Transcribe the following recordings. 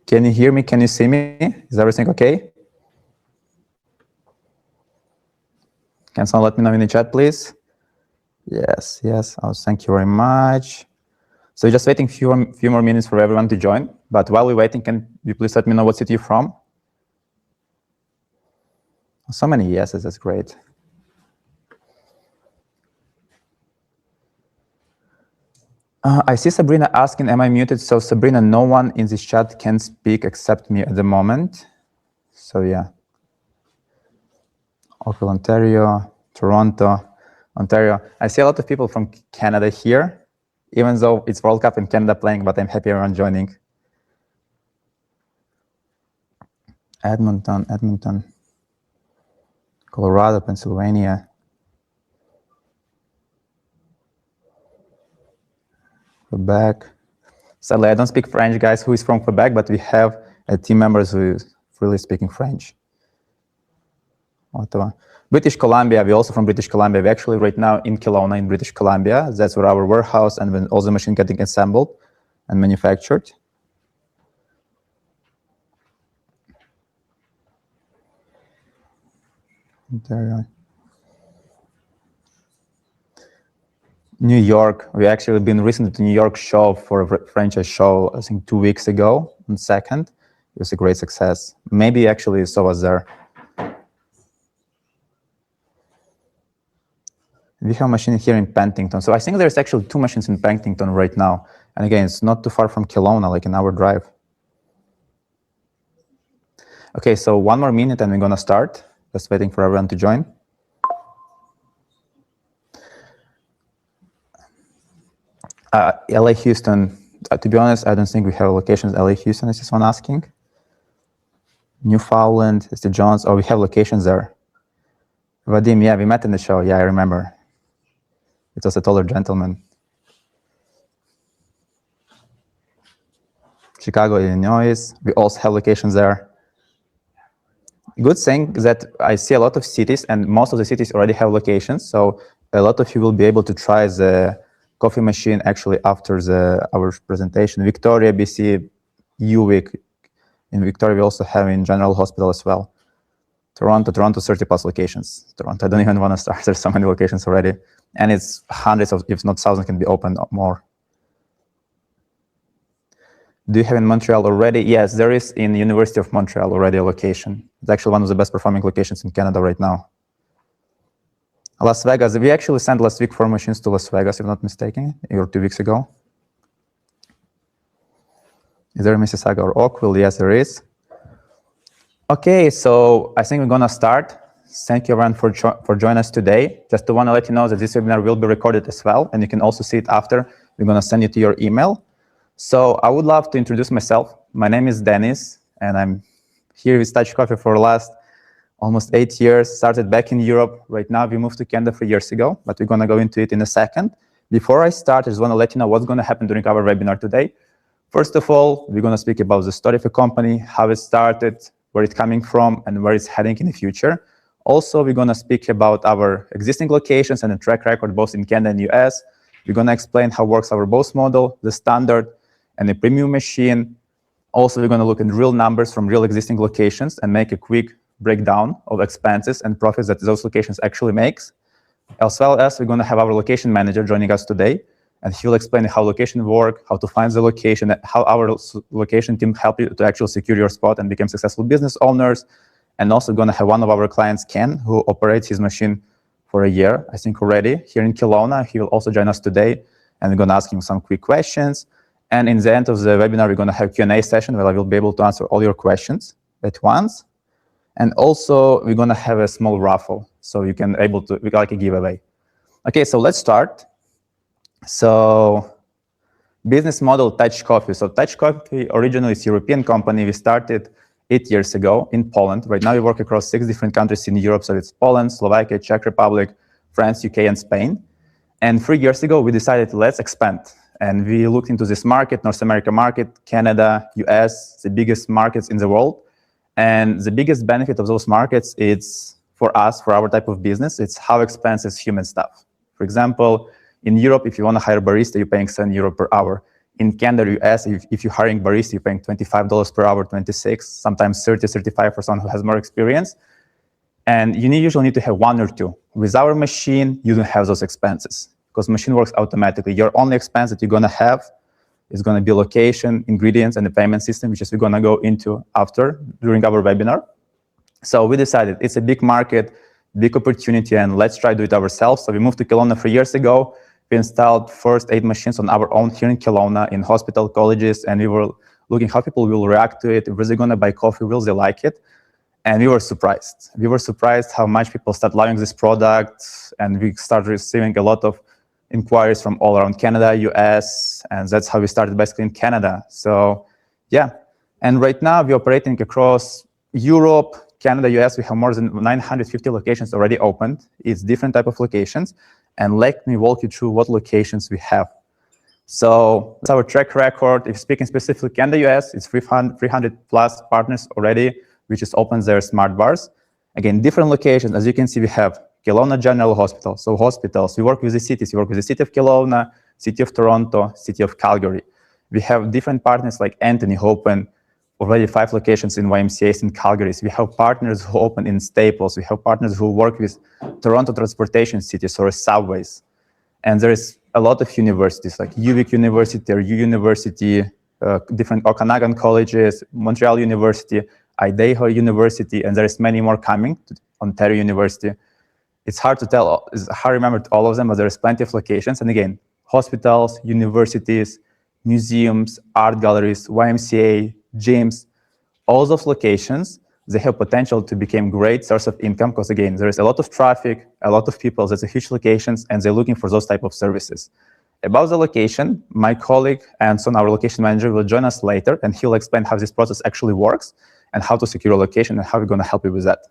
Can you hear me? Can you see me? Is everything okay? Can someone let me know in the chat, please? Yes, yes. Oh, thank you very much. So just waiting few more minutes for everyone to join. But while we're waiting, can you please let me know what city you're from? So many yeses, that's great. I see Sabrina asking, am I muted? So Sabrina, no one in this chat can speak except me at the moment. So yeah. Oakville, Ontario, Toronto, Ontario. I see a lot of people from Canada here, even though it's World Cup in Canada playing, but I'm happy everyone joining. Edmonton, Colorado, Pennsylvania. Quebec. Sadly, I don't speak French, guys, who is from Quebec, but we have team members who is really speaking French. Ottawa. British Columbia, we're also from British Columbia. We're actually right now in Kelowna in British Columbia. That's where our warehouse and when all the machine getting assembled and manufactured. Ontario. New York, we actually been recently to New York show for a franchise show, I think 2 weeks ago on 2nd. It was a great success. Maybe actually you saw us there. We have a machine here in Penticton. So I think there's actually 2 machines in Penticton right now. And again, it's not too far from Kelowna, like an hour drive. Okay, so 1 more minute and we're gonna start. Just waiting for everyone to join. LA, Houston, to be honest, I don't think we have locations LA, Houston, is this one asking. Newfoundland, Mr. Jones, oh, we have locations there. Vadim, yeah, we met in the show, yeah, I remember. It was a taller gentleman. Chicago, Illinois, we also have locations there. Good thing that I see a lot of cities, and most of the cities already have locations, so a lot of you will be able to try the coffee machine actually after our presentation. Victoria, BC, UWIC. In Victoria, we also have in General Hospital as well. Toronto, 30 plus locations. Toronto, I don't even want to start. There's so many locations already. And it's hundreds of, if not thousands, can be opened up more. Do you have in Montreal already? Yes, there is in University of Montreal already a location. It's actually one of the best performing locations in Canada right now. Las Vegas, we actually sent last week 4 machines to Las Vegas, if I'm not mistaken, or 2 weeks ago. Is there a Mississauga or Oakville? Yes, there is. Okay, so I think we're gonna start. Thank you everyone for joining us today. Just want to let you know that this webinar will be recorded as well, and you can also see it after. We're gonna send it to your email. So I would love to introduce myself. My name is Dennis, and I'm here with Touch Coffee for the last almost 8 years, started back in Europe. Right now, we moved to Canada 3 years ago, but we're gonna go into it in a second. Before I start, I just wanna let you know what's gonna happen during our webinar today. First of all, we're gonna speak about the story of the company, how it started, where it's coming from, and where it's heading in the future. Also, we're gonna speak about our existing locations and the track record, both in Canada and US. We're gonna explain how works our both model, the standard, and the premium machine. Also, we're gonna look at real numbers from real existing locations and make a quick breakdown of expenses and profits that those locations actually makes. As well as we're going to have our location manager joining us today, and he'll explain how location work, how to find the location, how our location team help you to actually secure your spot and become successful business owners. And also going to have one of our clients, Ken, who operates his machine for a year, I think already, here in Kelowna. He will also join us today, and we're going to ask him some quick questions. And in the end of the webinar, we're going to have a Q&A session where I will be able to answer all your questions at once. And also, we're gonna have a small raffle, so you can we like a giveaway. Okay, so let's start. So, business model Touch Coffee. So Touch Coffee originally is a European company. We started 8 years ago in Poland. Right now, we work across 6 different countries in Europe. So it's Poland, Slovakia, Czech Republic, France, UK, and Spain. And 3 years ago, we decided let's expand. And we looked into this market, North America market, Canada, US, the biggest markets in the world. And the biggest benefit of those markets, it's for us, for our type of business, it's how expensive human staff. For example, in Europe, if you want to hire a barista, you're paying €7 per hour. In Canada, US, if you're hiring barista, you're paying $25 per hour, 26, sometimes 30, 35 for someone who has more experience. And you usually need to have one or two. With our machine, you don't have those expenses because machine works automatically. Your only expense that you're going to have is going to be location, ingredients, and the payment system, which is we're going to go into after during our webinar. So we decided it's a big market, big opportunity, and let's try to do it ourselves. So we moved to Kelowna 3 years ago. We installed first 8 machines on our own here in Kelowna in hospital, colleges, and we were looking how people will react to it. Were they going to buy coffee? Will they like it? And we were surprised. We were surprised how much people start loving this product, and we started receiving a lot of inquiries from all around Canada, US, and that's how we started basically in Canada. So yeah, and right now we're operating across Europe, Canada, US. We have more than 950 locations already opened. It's different type of locations. And let me walk you through what locations we have. So that's our track record. If speaking specifically Canada, US, it's 300 plus partners already, which is open their smart bars. Again, different locations. As you can see, we have Kelowna General Hospital. So hospitals, we work with the cities. We work with the city of Kelowna, city of Toronto, city of Calgary. We have different partners like Anthony who open already 5 locations in YMCAs in Calgary. So we have partners who open in Staples. We have partners who work with Toronto transportation cities or subways. And there is a lot of universities like UVic University or U University, different Okanagan colleges, Montreal University, Idaho University, and there is many more coming to Ontario University. It's hard to tell, it's hard to remember all of them, but there's plenty of locations. And again, hospitals, universities, museums, art galleries, YMCA, gyms, all those locations, they have potential to become great source of income because again, there is a lot of traffic, a lot of people, there's a huge locations, and they're looking for those type of services. About the location, my colleague Anson, our location manager, will join us later, and he'll explain how this process actually works and how to secure a location and how we're going to help you with that.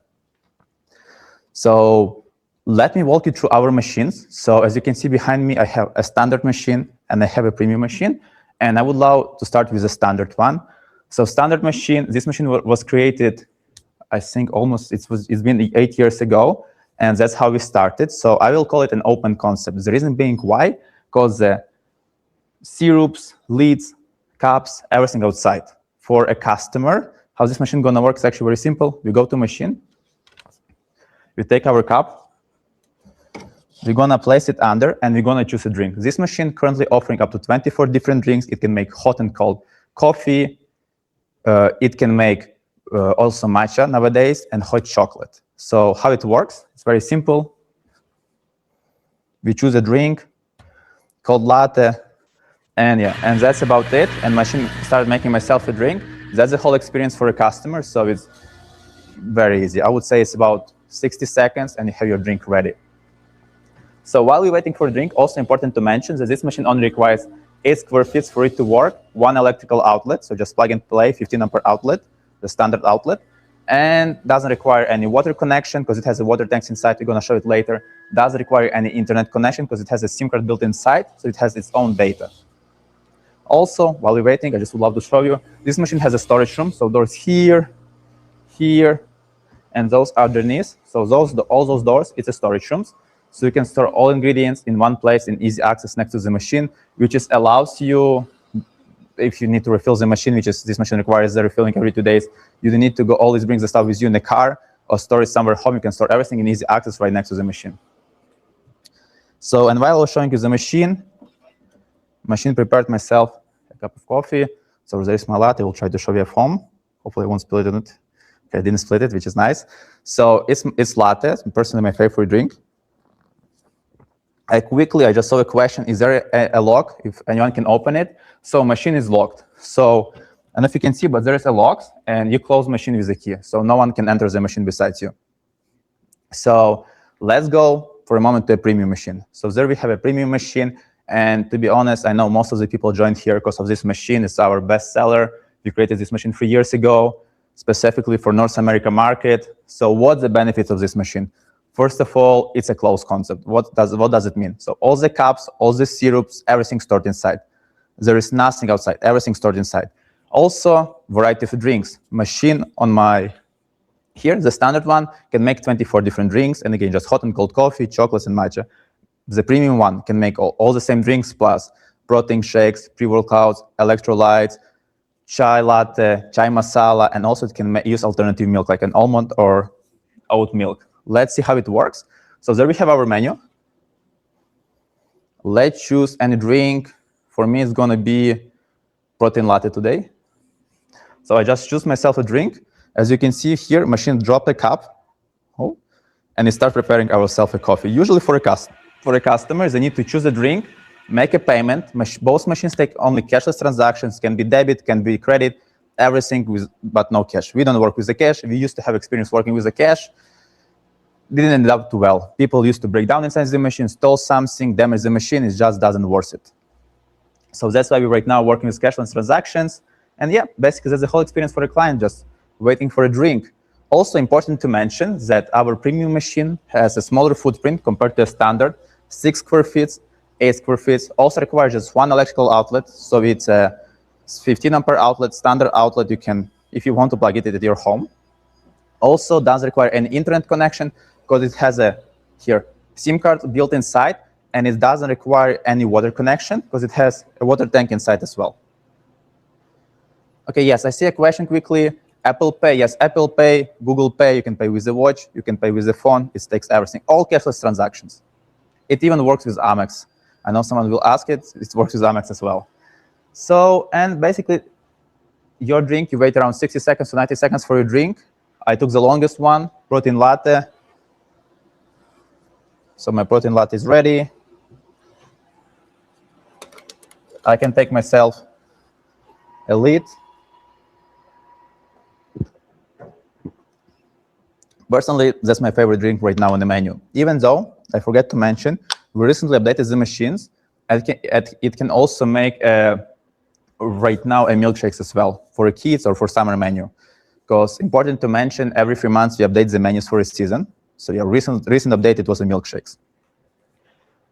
So let me walk you through our machines. So as you can see behind me, I have a standard machine and I have a premium machine. And I would love to start with a standard one. So standard machine, this machine was created, I think it's been 8 years ago, and that's how we started. So I will call it an open concept. The reason being why, because the syrups, leads, cups, everything outside. For a customer, how this machine gonna work is actually very simple. We go to machine, we take our cup, we're gonna place it under, and we're gonna choose a drink. This machine currently offering up to 24 different drinks. It can make hot and cold coffee. It can make also matcha nowadays and hot chocolate. So how it works, it's very simple. We choose a drink called latte, and that's about it. And machine started making myself a drink. That's the whole experience for a customer. So it's very easy. I would say it's about 60 seconds and you have your drink ready. So while we're waiting for a drink, also important to mention that this machine only requires 8 square feet for it to work, 1 electrical outlet, so just plug and play, 15 ampere outlet, the standard outlet, and doesn't require any water connection because it has a water tanks inside. We're going to show it later. Doesn't require any internet connection because it has a SIM card built inside, so it has its own data. Also, while we're waiting, I just would love to show you, this machine has a storage room, so doors here, here, and those underneath. So all those doors, it's a storage rooms. So you can store all ingredients in one place in easy access next to the machine, which just allows you, if you need to refill the machine, which is this machine requires the refilling every 2 days, you don't need to go always bring the stuff with you in the car or store it somewhere home. You can store everything in easy access right next to the machine. So, and while I was showing you the machine prepared myself a cup of coffee. So there's my latte. I will try to show you at home. Hopefully I won't spill it in it. Okay, I didn't split it, which is nice. So it's latte, it's personally my favorite drink. I just saw a question, is there a lock, if anyone can open it? So machine is locked. So I don't know if you can see, but there is a lock, and you close machine with a key. So no one can enter the machine besides you. So let's go for a moment to a premium machine. So there we have a premium machine. And to be honest, I know most of the people joined here because of this machine. It's our best seller. We created this machine 3 years ago, specifically for North America market. So what's the benefits of this machine? First of all, it's a closed concept. What does it mean? So all the cups, all the syrups, everything stored inside. There is nothing outside, everything stored inside. Also, variety of drinks. Machine on my, here, the standard one, can make 24 different drinks. And again, just hot and cold coffee, chocolates, and matcha. The premium one can make all the same drinks plus protein shakes, pre-workouts, electrolytes, chai latte, chai masala, and also it can use alternative milk like an almond or oat milk. Let's see how it works. So there we have our menu. Let's choose any drink. For me, it's going to be protein latte today. So I just choose myself a drink. As you can see here, machine dropped a cup, and it starts preparing ourselves a coffee. Usually for a customer, they need to choose a drink, make a payment. Both machines take only cashless transactions, can be debit, can be credit, everything but no cash. We don't work with the cash. We used to have experience working with the cash. Didn't end up too well. People used to break down inside the machine, stole something, damage the machine. It just doesn't worth it. So that's why we're right now working with cashless transactions. And yeah, basically that's the whole experience for a client, just waiting for a drink. Also important to mention that our premium machine has a smaller footprint compared to a standard, 6 square feet, 8 square feet. Also requires just one electrical outlet. So it's a 15 ampere outlet, standard outlet. You can, if you want to plug it at your home. Also doesn't require any internet connection because it has a SIM card built inside, and it doesn't require any water connection because it has a water tank inside as well. Okay, yes, I see a question quickly. Apple Pay, yes, Apple Pay, Google Pay, you can pay with the watch, you can pay with the phone, it takes everything, all cashless transactions. It even works with Amex. I know someone will ask it works with Amex as well. So, and basically, your drink, you wait around 60 seconds to 90 seconds for your drink. I took the longest one, protein latte. So my protein latte is ready. I can take myself a lid. Personally, that's my favorite drink right now on the menu. Even though, I forgot to mention, we recently updated the machines. It can also make, right now, a milkshakes as well for kids or for summer menu. Because important to mention, every 3 months we update the menus for a season. So yeah, recent update, it was the milkshakes.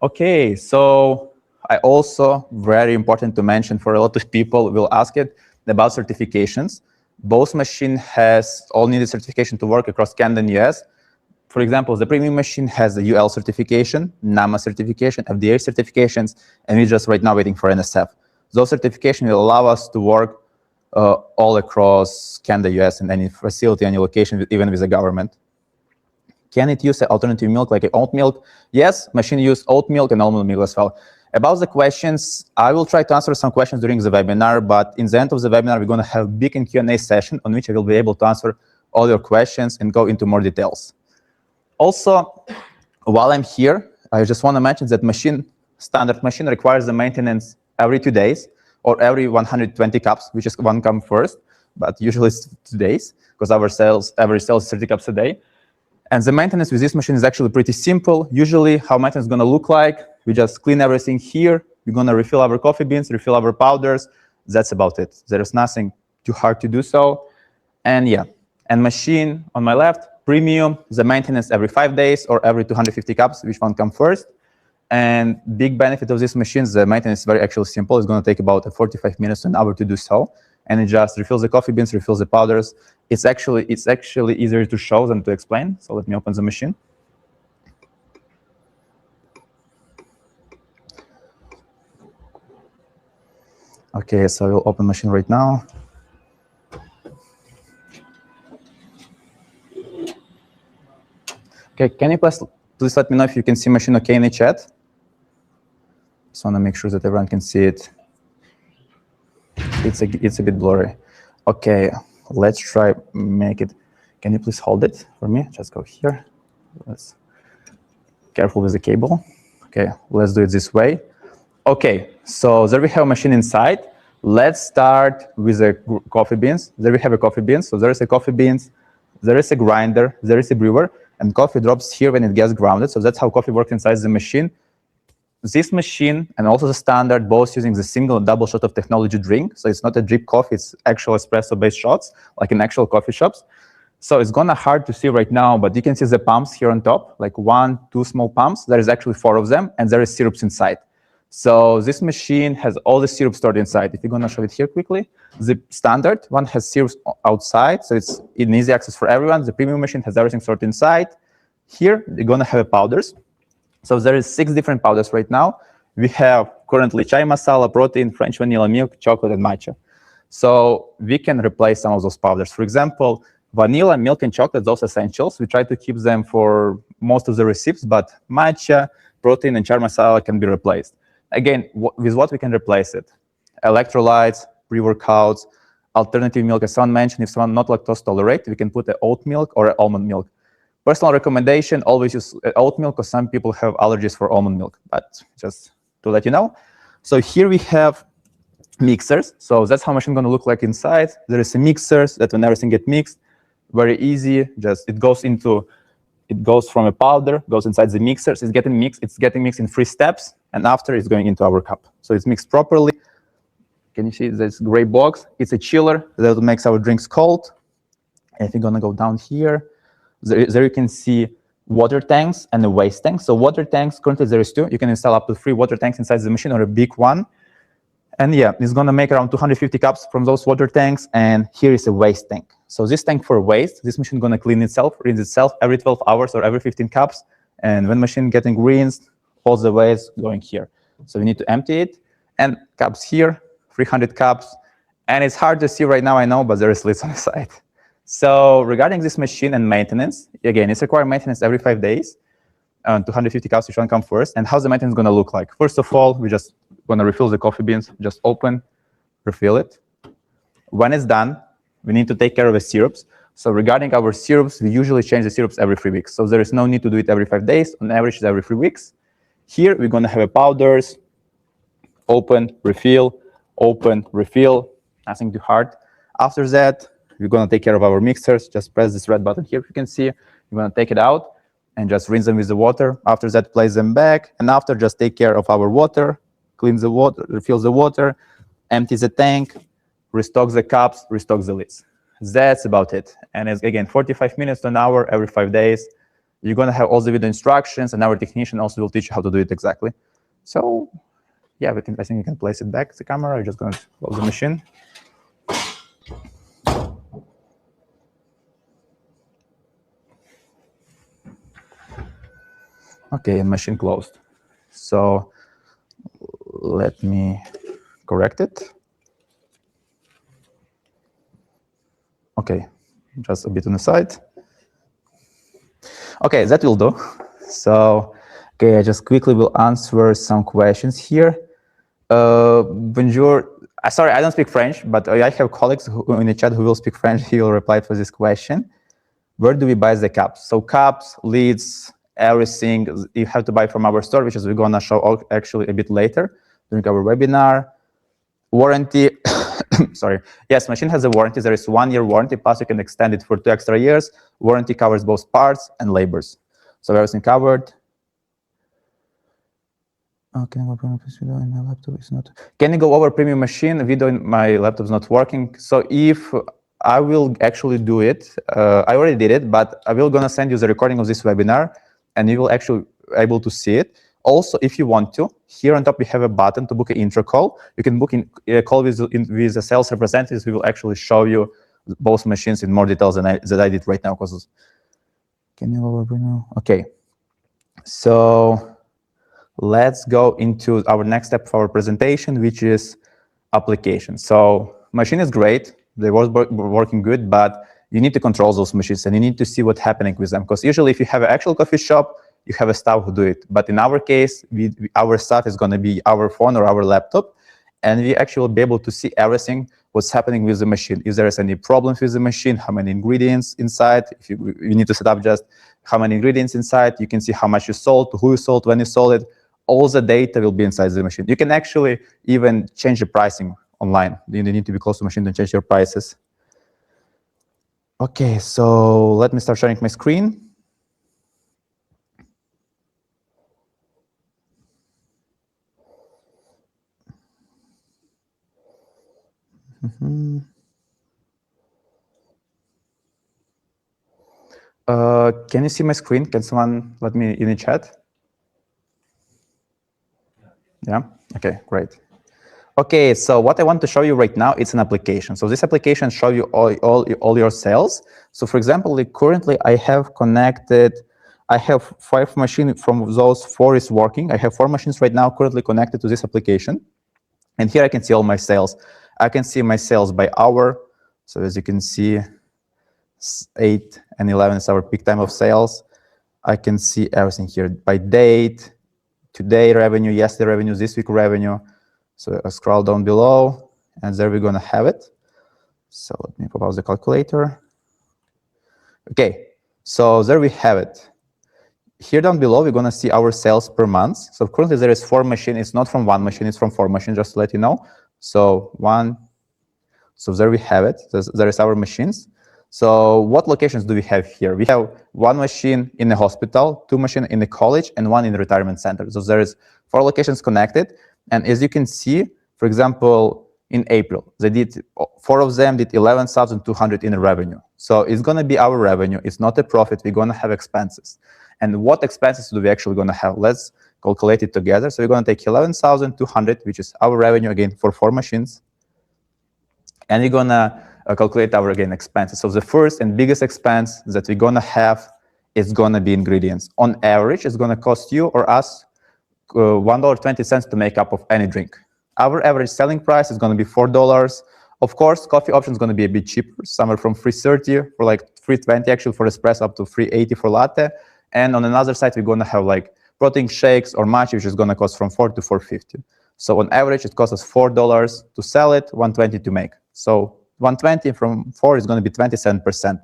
Okay, so I also, very important to mention for a lot of people will ask it about certifications. Both machine has all needed certification to work across Canada and US. For example, the premium machine has the UL certification, NAMA certification, FDA certifications, and we're just right now waiting for NSF. Those certifications will allow us to work all across Canada, US, and any facility, any location, even with the government. Can it use alternative milk like oat milk? Yes, machine use oat milk and almond milk as well. About the questions, I will try to answer some questions during the webinar, but in the end of the webinar, we're going to have a big Q&A session on which I will be able to answer all your questions and go into more details. Also, while I'm here, I just want to mention that standard machine requires the maintenance every 2 days or every 120 cups, which is one cup first, but usually it's 2 days because our average sales is 30 cups a day. And the maintenance with this machine is actually pretty simple. Usually how maintenance is going to look like, we just clean everything here. We're going to refill our coffee beans, refill our powders. That's about it. There is nothing too hard to do so. And yeah, and machine on my left, premium, the maintenance every 5 days or every 250 cups, which one comes first. And big benefit of this machine is the maintenance is very actually simple. It's going to take about 45 minutes to an hour to do so. And it just refills the coffee beans, refills the powders. It's actually easier to show than to explain. So let me open the machine. Okay, so we'll open machine right now. Okay, can you please let me know if you can see machine okay in the chat? Just want to make sure that everyone can see it. It's a bit blurry. Okay, let's try make it. Can you please hold it for me? Just go here. Let's careful with the cable. Okay, let's do it this way. Okay, so there we have a machine inside. Let's start with the coffee beans. There we have a coffee beans. So there is a coffee beans, there is a grinder, there is a brewer, and coffee drops here when it gets grounded. So that's how coffee works inside the machine. This machine and also the standard, both using the single and double shot of technology drink. So it's not a drip coffee, it's actual espresso-based shots, like in actual coffee shops. So it's gonna hard to see right now, but you can see the pumps here on top, like 1, 2 small pumps. There is actually 4 of them, and there is syrups inside. So this machine has all the syrup stored inside. If you're gonna show it here quickly, the standard one has syrups outside, so it's in easy access for everyone. The premium machine has everything stored inside. Here, you're gonna have powders. So there is 6 different powders right now. we have currently chai masala, protein, French vanilla milk, chocolate, and matcha. So we can replace some of those powders. For example, vanilla, milk, and chocolate, those essentials. We try to keep them for most of the recipes, but matcha, protein, and chai masala can be replaced. Again, with what we can replace it? Electrolytes, pre-workouts, alternative milk. As someone mentioned, if someone not lactose tolerant, we can put an oat milk or almond milk. Personal recommendation, always use oat milk, because some people have allergies for almond milk, but just to let you know. So here we have mixers. So that's how machine going to look like inside. There is a mixers that when everything gets mixed, very easy. Just it goes from a powder, goes inside the mixers. It's getting mixed in 3 steps, and after it's going into our cup. So it's mixed properly. Can you see this gray box? It's a chiller that makes our drinks cold. And if you're going to go down here, there you can see water tanks and a waste tank. So water tanks, currently there is 2. You can install up to 3 water tanks inside the machine, or a big one. And yeah, it's going to make around 250 cups from those water tanks. And here is a waste tank. So this tank for waste, this machine is going to clean itself, rinse itself every 12 hours or every 15 cups. And when machine getting rinsed, all the waste going here. So we need to empty it. And cups here, 300 cups. And it's hard to see right now, I know, but there is lids on the side. So regarding this machine and maintenance, again, it's required maintenance every 5 days. 250 cups, which one come first? And how's the maintenance going to look like? First of all, we just going to refill the coffee beans. Just open, refill it. When it's done, we need to take care of the syrups. So regarding our syrups, we usually change the syrups every 3 weeks. So there is no need to do it every 5 days. On average, it's every 3 weeks. Here, we're going to have a powders, open, refill, nothing too hard. After that, we're going to take care of our mixers. Just press this red button here. You can see you're going to take it out and just rinse them with the water. After that, place them back. And after, just take care of our water, clean the water, refill the water, empty the tank, restock the cups, restock the lids. That's about it. And it's, again, 45 minutes to an hour every 5 days. You're going to have all the video instructions, and our technician also will teach you how to do it exactly. So yeah, I think you can place it back, the camera. You're just going to close the machine. Okay, and machine closed. So let me correct it. Okay, just a bit on the side. Okay, that will do. So, okay, I just quickly will answer some questions here. Bonjour. Sorry, I don't speak French, but I have colleagues in the chat who will speak French. He will reply for this question. Where do we buy the cups? So cups, lids, everything you have to buy from our store, which is we're going to show actually a bit later during our webinar. Warranty. Sorry. Yes, machine has a warranty. There is 1 year warranty, plus you can extend it for 2 extra years. Warranty covers both parts and labors. So everything covered. Oh, can I go premium video in my laptop? It's not. Can you go over premium machine? Video in my laptop is not working. So if I will actually do it, I already did it, but I will gonna send you the recording of this webinar, and you will actually able to see it. Also, if you want to, here on top we have a button to book an intro call. You can book a call with the sales representatives. We will actually show you both machines in more details than I did right now. Because can you go over now? Okay, so let's go into our next step of our presentation, which is application. So machine is great. They were working good, but you need to control those machines and you need to see what's happening with them. Because usually if you have an actual coffee shop, you have a staff who do it. But in our case, our staff is going to be our phone or our laptop, and we actually will be able to see everything, what's happening with the machine. If there is any problems with the machine, how many ingredients inside. If you need to set up just how many ingredients inside, you can see how much you sold, to who you sold, when you sold it. All the data will be inside the machine. You can actually even change the pricing online. You need to be close to the machine to change your prices. Okay, so let me start sharing my screen. Can you see my screen? Can someone let me in the chat? Yeah, okay, great. Okay, so what I want to show you right now, it's an application. So this application shows you all your sales. So for example, currently I have connected I have 5 machines. From those 4 is working. I have 4 machines right now currently connected to this application. And here I can see all my sales. I can see my sales by hour. So as you can see, 8 and 11 is our peak time of sales. I can see everything here by date, today revenue, yesterday revenue, this week revenue. So I scroll down below, and there we're going to have it. So let me pop out the calculator. Okay, so there we have it. Here down below, we're going to see our sales per month. So currently there is 4 machines. It's not from 1 machine, it's from 4 machines, just to let you know. So there we have it. There is our machines. So what locations do we have here? We have 1 machine in the hospital, 2 machines in the college, and 1 in the retirement center. So there is 4 locations connected. And as you can see, for example, in April, 4 of them did 11,200 in revenue. So it's going to be our revenue. It's not a profit. We're going to have expenses. And what expenses do we actually going to have? Let's calculate it together. So we're going to take 11,200, which is our revenue again for 4 machines. And we're going to calculate our again expenses. So the first and biggest expense that we're going to have is going to be ingredients. On average, it's going to cost you or us $1.20 to make up of any drink. Our average selling price is going to be $4. Of course, coffee option is going to be a bit cheaper, somewhere from $3.30 for like $3.20 actually for espresso, up to $3.80 for latte. And on another side, we're going to have like protein shakes or matcha, which is going to cost from $4 to $4.50. So on average, it costs us $4 to sell it, $1.20 to make. So 120 from 4 is going to be 27%.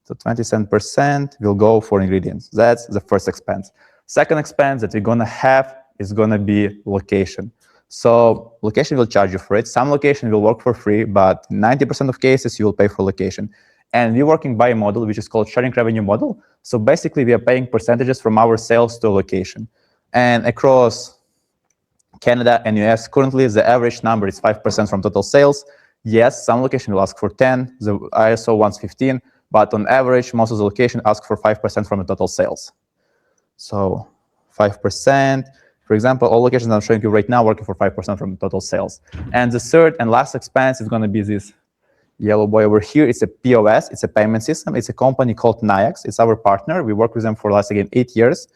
So 27% will go for ingredients. That's the first expense. Second expense that we're going to have is going to be location. So location will charge you for it. Some location will work for free, but 90% of cases you will pay for location. And we're working by a model which is called sharing revenue model. So basically, we are paying percentages from our sales to location. And across Canada and US, currently the average number is 5% from total sales. Yes, some location will ask for 10, the ISO wants 15, but on average, most of the location ask for 5% from the total sales. So 5%, for example, all locations I'm showing you right now working for 5% from total sales. And the third and last expense is going to be this yellow boy over here. It's a POS, it's a payment system. It's a company called Nayax. It's our partner. We work with them for last, again, 8 years.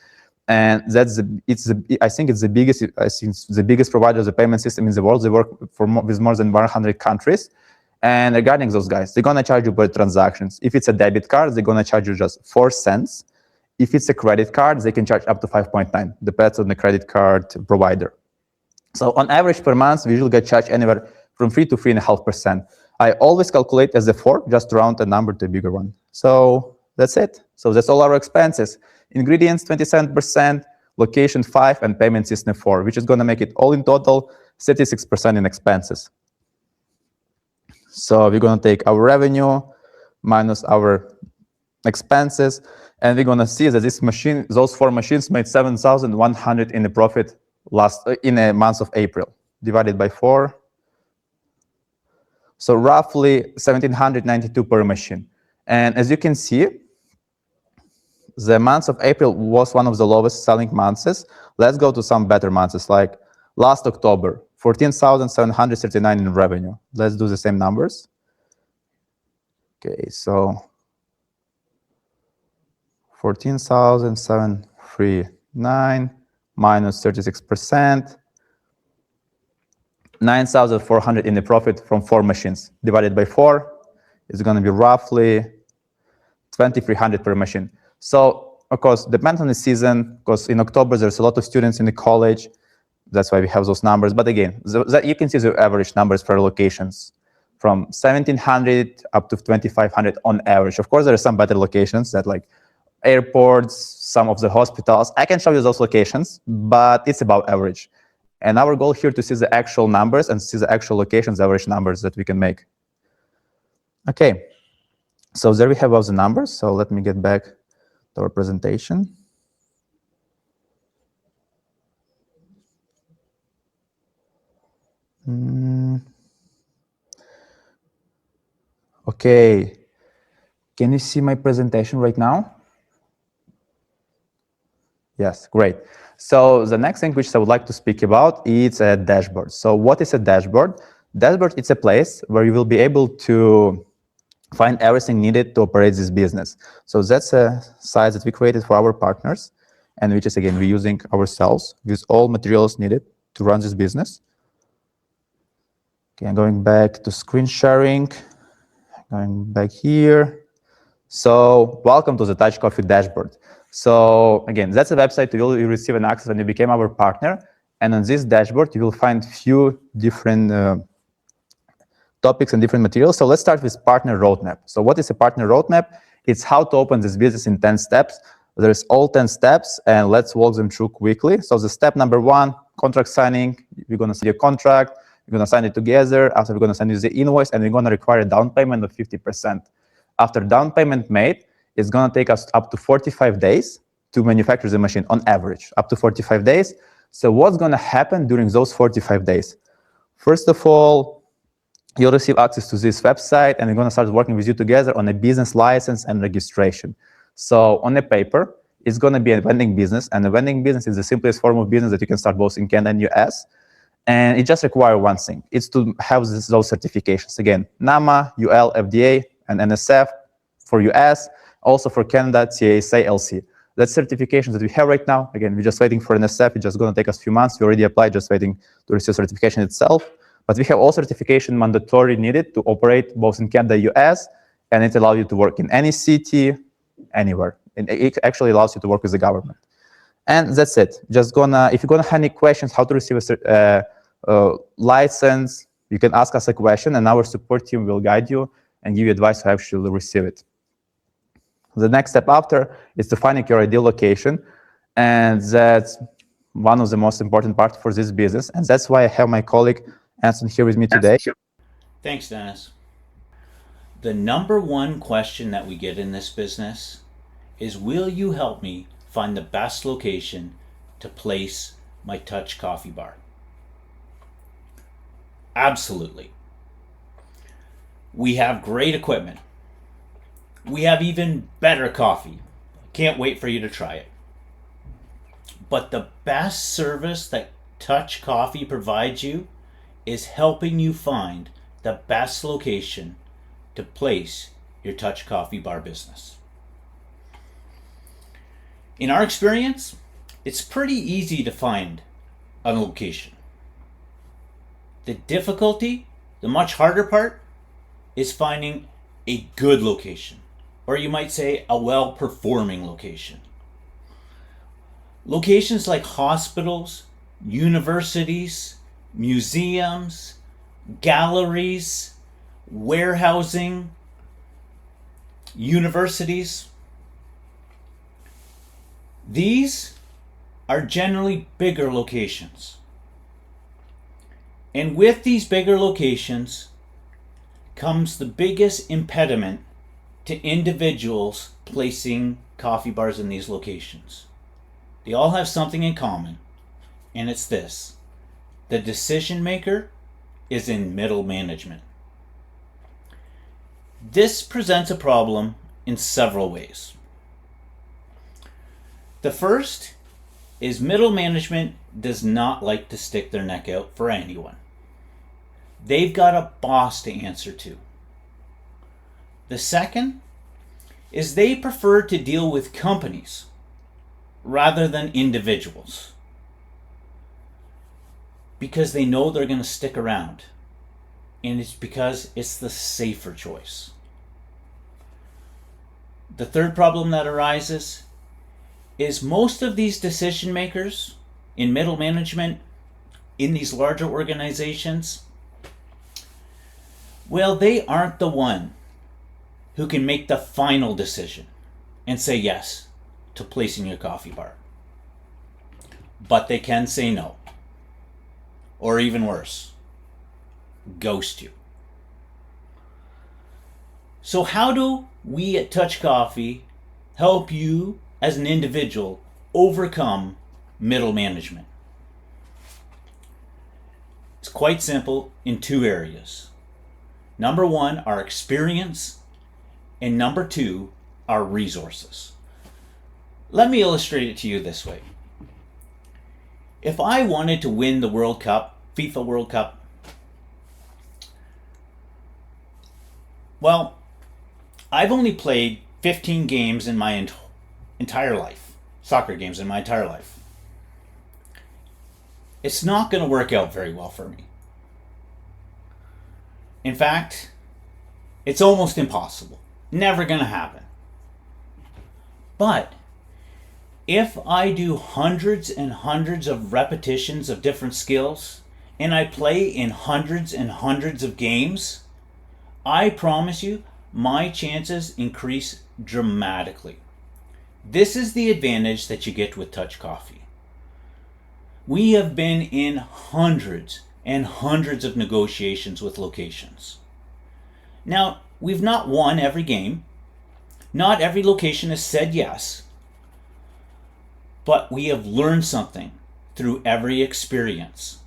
And I think it's the biggest provider of the payment system in the world. They work with more than 100 countries. And regarding those guys, they're going to charge you per transactions. If it's a debit card, they're going to charge you just 4 cents. If it's a credit card, they can charge up to 5.9, depends on the credit card provider. So on average per month, we usually get charged anywhere from 3 to 3.5%. I always calculate as a 4, just round a number to a bigger one. So that's it. So that's all our expenses. Ingredients, 27%, location 5, and payment system 4, which is going to make it all in total 36% in expenses. So we're going to take our revenue minus our expenses, and we're going to see that those 4 machines made 7,100 in the profit in a month of April, divided by 4. So roughly 1,792 per machine. And as you can see, the month of April was one of the lowest selling months. Let's go to some better months, like last October, 14,739 in revenue. Let's do the same numbers. Okay, so 14,739 minus 36%, 9,400 in the profit from 4 machines. Divided by 4 is going to be roughly 2,300 per machine. So, of course, depends on the season, because in October, there's a lot of students in the college. That's why we have those numbers. But again, you can see the average numbers per locations from 1,700 up to 2,500 on average. Of course, there are some better locations that like airports, some of the hospitals. I can show you those locations, but it's about average. And our goal here to see the actual numbers and see the actual locations, average numbers that we can make. Okay, so there we have all the numbers. So let me get back to our presentation. Okay, can you see my presentation right now? Yes, great. So the next thing which I would like to speak about is a dashboard. So what is a dashboard? Dashboard is a place where you will be able to find everything needed to operate this business. So that's a site that we created for our partners, and which is, again, we're using ourselves with all materials needed to run this business. Okay, I'm going back to screen sharing, going back here. So welcome to the Touch Coffee dashboard. So again, that's a website you will receive an access when you became our partner. And on this dashboard, you will find few different topics and different materials. So let's start with partner roadmap. So what is a partner roadmap? It's how to open this business in 10 steps. There's all 10 steps, and let's walk them through quickly. So the step number 1, contract signing. We're going to see a contract. We're going to sign it together. After, we're going to send you the invoice, and we're going to require a down payment of 50%. After down payment made, it's going to take us up to 45 days to manufacture the machine on average, up to 45 days. So what's going to happen during those 45 days? First of all, you'll receive access to this website, and we're going to start working with you together on a business license and registration. So on a paper, it's going to be a vending business, and a vending business is the simplest form of business that you can start both in Canada and US. And it just requires one thing. It's to have those certifications. Again, NAMA, UL, FDA, and NSF for US, also for Canada, CASA, LC. That's certifications that we have right now. Again, we're just waiting for NSF. It's just going to take us a few months. We already applied, just waiting to receive certification itself. But we have all certification mandatory needed to operate both in Canada, US, and it allows you to work in any city, anywhere. And it actually allows you to work with the government. And that's it. Just if you're gonna have any questions how to receive a license, you can ask us a question, and our support team will guide you and give you advice how to actually receive it. The next step after is to finding your ideal location, and that's one of the most important parts for this business, and that's why I have my colleague Anson here with me today. Thanks, Dennis. The number one question that we get in this business is, will you help me find the best location to place my Touch Coffee bar? Absolutely. We have great equipment. We have even better coffee. Can't wait for you to try it. But the best service that Touch Coffee provides you is helping you find the best location to place your Touch Coffee bar business. In our experience, it's pretty easy to find a location. The difficulty, the much harder part, is finding a good location, or you might say a well-performing location. Locations like hospitals, universities, museums, galleries, warehousing, universities. These are generally bigger locations. And with these bigger locations comes the biggest impediment to individuals placing coffee bars in these locations. They all have something in common, and it's this: the decision maker is in middle management. This presents a problem in several ways. The first is middle management does not like to stick their neck out for anyone. They've got a boss to answer to. The second is they prefer to deal with companies rather than individuals, because they know they're going to stick around, and it's because it's the safer choice. The third problem that arises is most of these decision makers in middle management in these larger organizations, well, they aren't the one who can make the final decision and say yes to placing your coffee bar. But they can say no. Or even worse, ghost you. So how do we at Touch Coffee help you as an individual overcome middle management? It's quite simple in two areas. Number one, our experience, and number two, our resources. Let me illustrate it to you this way. If I wanted to win the World Cup, FIFA World Cup, well, I've only played 15 games in my entire life, soccer games in my entire life. It's not going to work out very well for me. In fact, it's almost impossible. Never going to happen. But if I do hundreds and hundreds of repetitions of different skills, and I play in hundreds and hundreds of games, I promise you, my chances increase dramatically. This is the advantage that you get with Touch Coffee. We have been in hundreds and hundreds of negotiations with locations. Now, we've not won every game. Not every location has said yes. But we have learned something through every experience.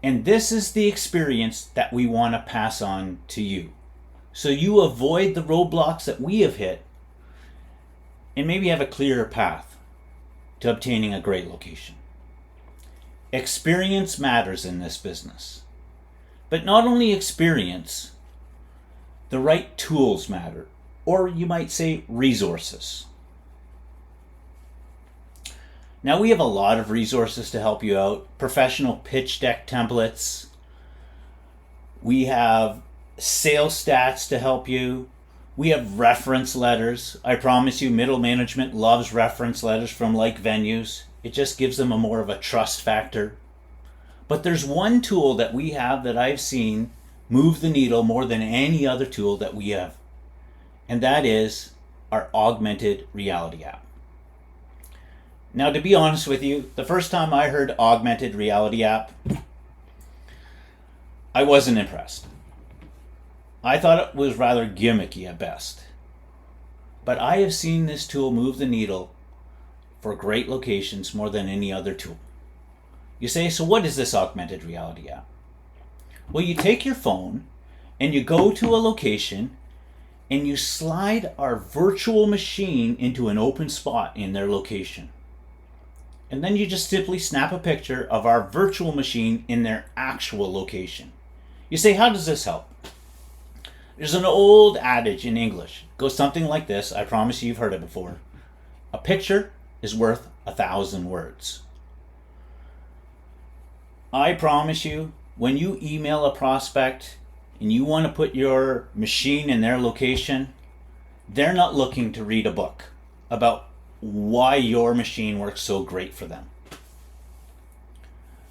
And this is the experience that we want to pass on to you. So you avoid the roadblocks that we have hit and maybe have a clearer path to obtaining a great location. Experience matters in this business. But not only experience, the right tools matter, or you might say resources. Now we have a lot of resources to help you out. Professional pitch deck templates. We have sales stats to help you. We have reference letters. I promise you, middle management loves reference letters from like venues. It just gives them a more of a trust factor. But there's one tool that we have that I've seen move the needle more than any other tool that we have. And that is our augmented reality app. Now, to be honest with you, the first time I heard augmented reality app, I wasn't impressed. I thought it was rather gimmicky at best. But I have seen this tool move the needle for great locations more than any other tool. You say, so what is this augmented reality app? Well, you take your phone and you go to a location and you slide our virtual machine into an open spot in their location. And then you just simply snap a picture of our virtual machine in their actual location. You say, how does this help? There's an old adage in English. It goes something like this. I promise you've heard it before. A picture is worth 1,000 words. I promise you, when you email a prospect and you want to put your machine in their location, they're not looking to read a book about why your machine works so great for them.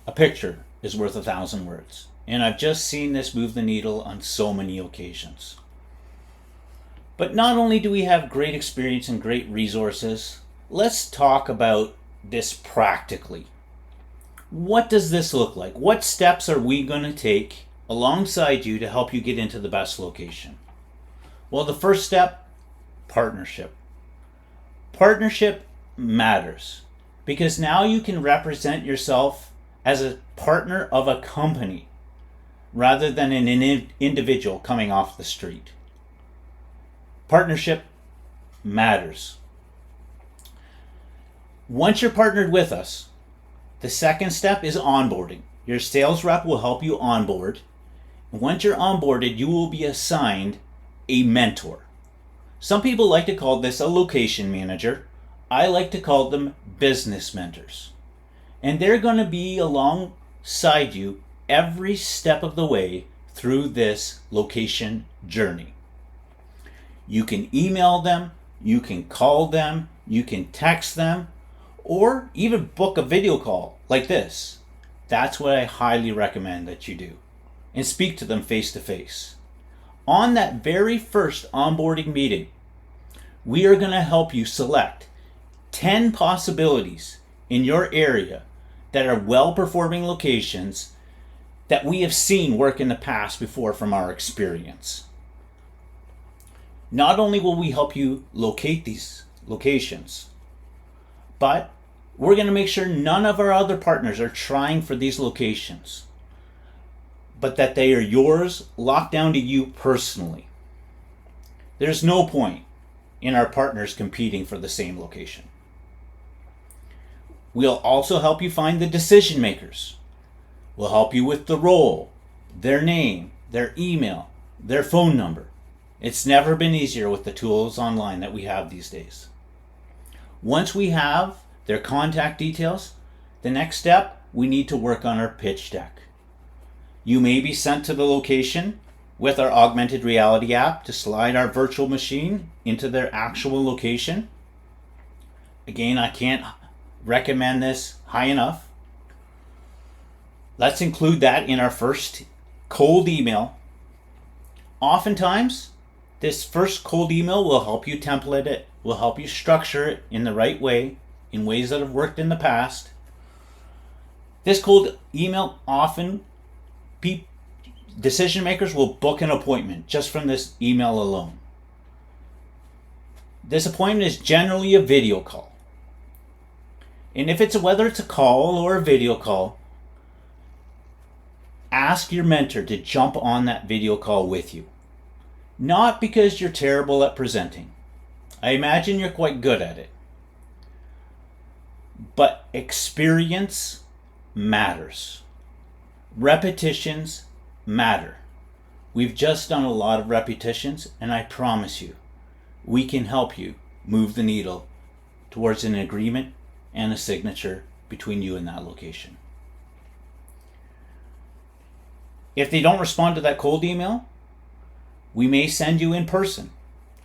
A picture is worth 1,000 words. And I've just seen this move the needle on so many occasions. But not only do we have great experience and great resources, let's talk about this practically. What does this look like? What steps are we going to take alongside you to help you get into the best location? Well, the first step, partnership. Partnership matters because now you can represent yourself as a partner of a company rather than an individual coming off the street. Partnership matters. Once you're partnered with us, the second step is onboarding. Your sales rep will help you onboard. And once you're onboarded, you will be assigned a mentor. Some people like to call this a location manager. I like to call them business mentors. And they're going to be alongside you every step of the way through this location journey. You can email them, you can call them, you can text them, or even book a video call like this. That's what I highly recommend that you do. And speak to them face to face. On that very first onboarding meeting, we are going to help you select 10 possibilities in your area that are well-performing locations that we have seen work in the past before from our experience. Not only will we help you locate these locations, but we're going to make sure none of our other partners are trying for these locations, but that they are yours, locked down to you personally. There's no point in our partners competing for the same location. We'll also help you find the decision makers. We'll help you with the role, their name, their email, their phone number. It's never been easier with the tools online that we have these days. Once we have their contact details, the next step, we need to work on our pitch deck. You may be sent to the location with our augmented reality app to slide our virtual machine into their actual location. Again, I can't recommend this high enough. Let's include that in our first cold email. Oftentimes, this first cold email will help you template it, will help you structure it in the right way, in ways that have worked in the past. This cold email, often decision makers will book an appointment just from this email alone. This appointment is generally a video call. And if whether it's a call or a video call, ask your mentor to jump on that video call with you. Not because you're terrible at presenting. I imagine you're quite good at it. But experience matters. Repetitions matter. We've just done a lot of repetitions, and I promise you, we can help you move the needle towards an agreement and a signature between you and that location. If they don't respond to that cold email, we may send you in person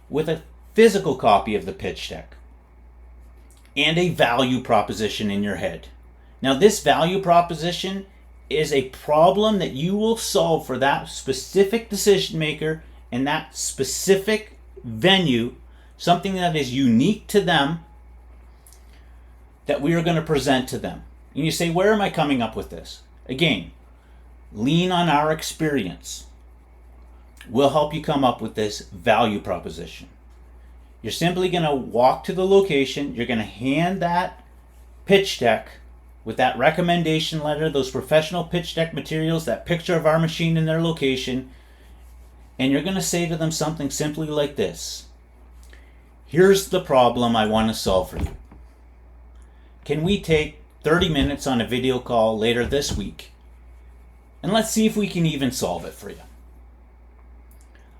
with a physical copy of the pitch deck and a value proposition in your head. Now, this value proposition is a problem that you will solve for that specific decision maker and that specific venue, something that is unique to them that we are going to present to them. And you say, where am I coming up with this? Again, lean on our experience. We'll help you come up with this value proposition. You're simply going to walk to the location. You're going to hand that pitch deck with that recommendation letter, those professional pitch deck materials, that picture of our machine in their location, and you're going to say to them something simply like this. Here's the problem I want to solve for you. Can we take 30 minutes on a video call later this week? And let's see if we can even solve it for you.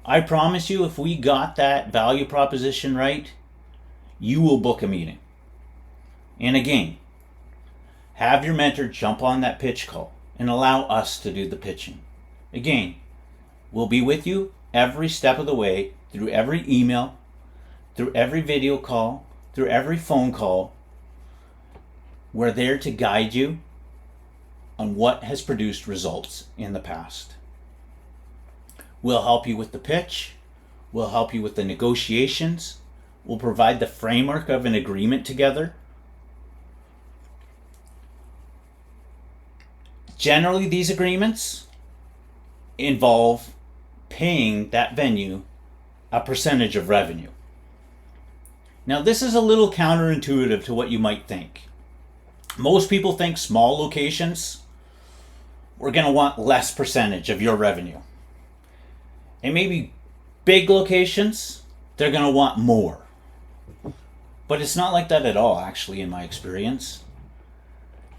I promise you, if we got that value proposition right, you will book a meeting. And again, have your mentor jump on that pitch call and allow us to do the pitching. Again, we'll be with you every step of the way, through every email, through every video call, through every phone call. We're there to guide you on what has produced results in the past. We'll help you with the pitch. We'll help you with the negotiations. We'll provide the framework of an agreement together. Generally, these agreements involve paying that venue a percentage of revenue. Now, this is a little counterintuitive to what you might think. Most people think small locations, we're going to want less percentage of your revenue. And maybe big locations, they're going to want more. But it's not like that at all, actually, in my experience.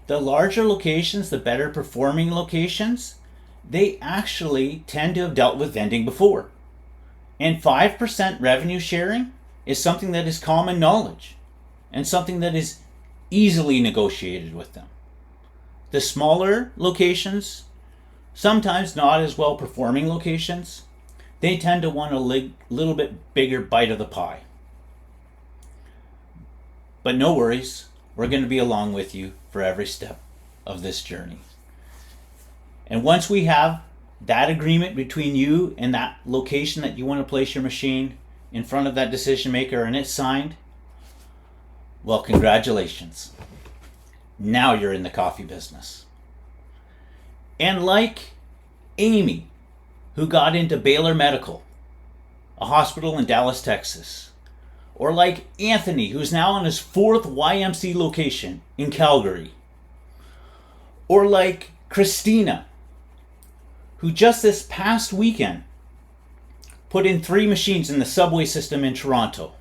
The larger locations, the better performing locations, they actually tend to have dealt with vending before. And 5% revenue sharing is something that is common knowledge and something that is easily negotiated with them. The smaller locations, sometimes not as well performing locations, they tend to want a little bit bigger bite of the pie. But no worries, we're going to be along with you for every step of this journey. And once we have that agreement between you and that location that you want to place your machine in front of that decision maker and it's signed, well, congratulations. Now you're in the coffee business. And like Amy, who got into Baylor Medical, a hospital in Dallas, Texas, or like Anthony, who's now on his 4th YMC location in Calgary, or like Christina, who just this past weekend put in 3 machines in the subway system in Toronto,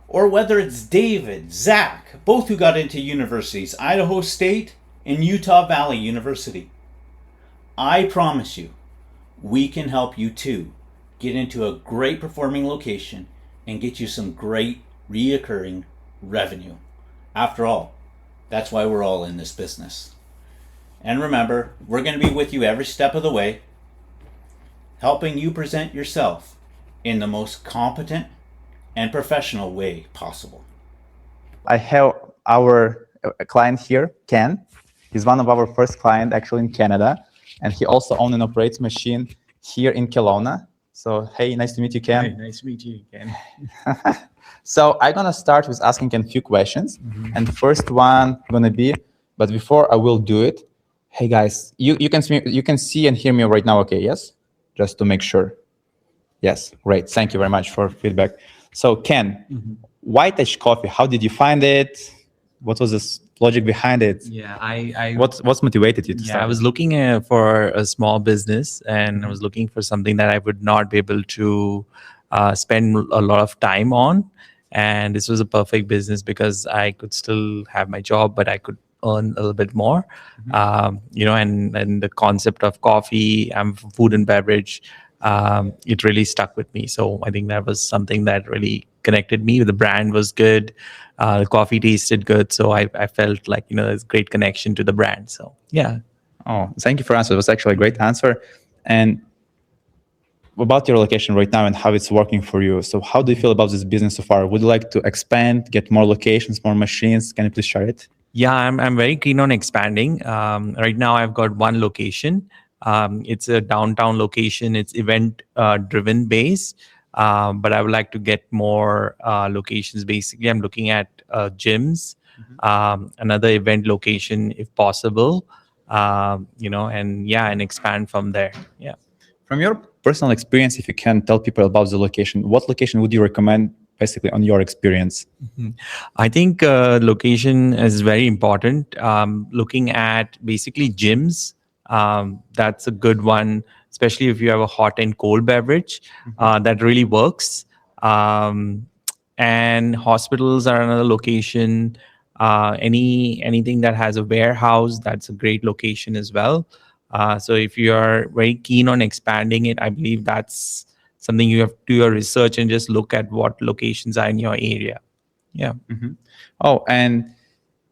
or whether it's David, Zach, both who got into universities, Idaho State and Utah Valley University. I promise you, we can help you too get into a great performing location, and get you some great reoccurring revenue. After all, that's why we're all in this business. And remember, we're going to be with you every step of the way, helping you present yourself in the most competent and professional way possible. I have our client here, Ken. He's one of our first clients actually in Canada, and he also owns and operates machine here in Kelowna. So, hey, nice to meet you, Ken. Hi, nice to meet you, Ken. So I'm gonna start with asking Ken a few questions, and the first one gonna be, but before I will do it, hey guys, you can see and hear me right now, okay? Yes, just to make sure. Yes, great. Thank you very much for feedback. So Ken, White Edge Coffee, how did you find it? What was the logic behind it? Yeah, I What's motivated you to yeah, start? I was looking for a small business, and I was looking for something that I would not be able to spend a lot of time on. And this was a perfect business because I could still have my job, but I could earn a little bit more. And the concept of coffee, food and beverage, it really stuck with me. So I think that was something that really connected me. The brand was good. The coffee tasted good. So I felt like, there's a great connection to the brand. So yeah. Oh, thank you for answering. It was actually a great answer. And about your location right now and how it's working for you. So how do you feel about this business so far? Would you like to expand, get more locations, more machines? Can you please share it? Yeah, I'm very keen on expanding. Right now, I've got one location. It's a downtown location. It's event driven base, but I would like to get more locations. Basically, I'm looking at gyms, another event location if possible, and expand from there. Yeah. From your personal experience, if you can tell people about the location, what location would you recommend basically on your experience? I think location is very important. Looking at basically gyms, that's a good one, especially if you have a hot and cold beverage. That really works. And hospitals are another location. Anything that has a warehouse, that's a great location as well. So if you are very keen on expanding it, I believe that's something you have to do your research and just look at what locations are in your area. Yeah. Oh, and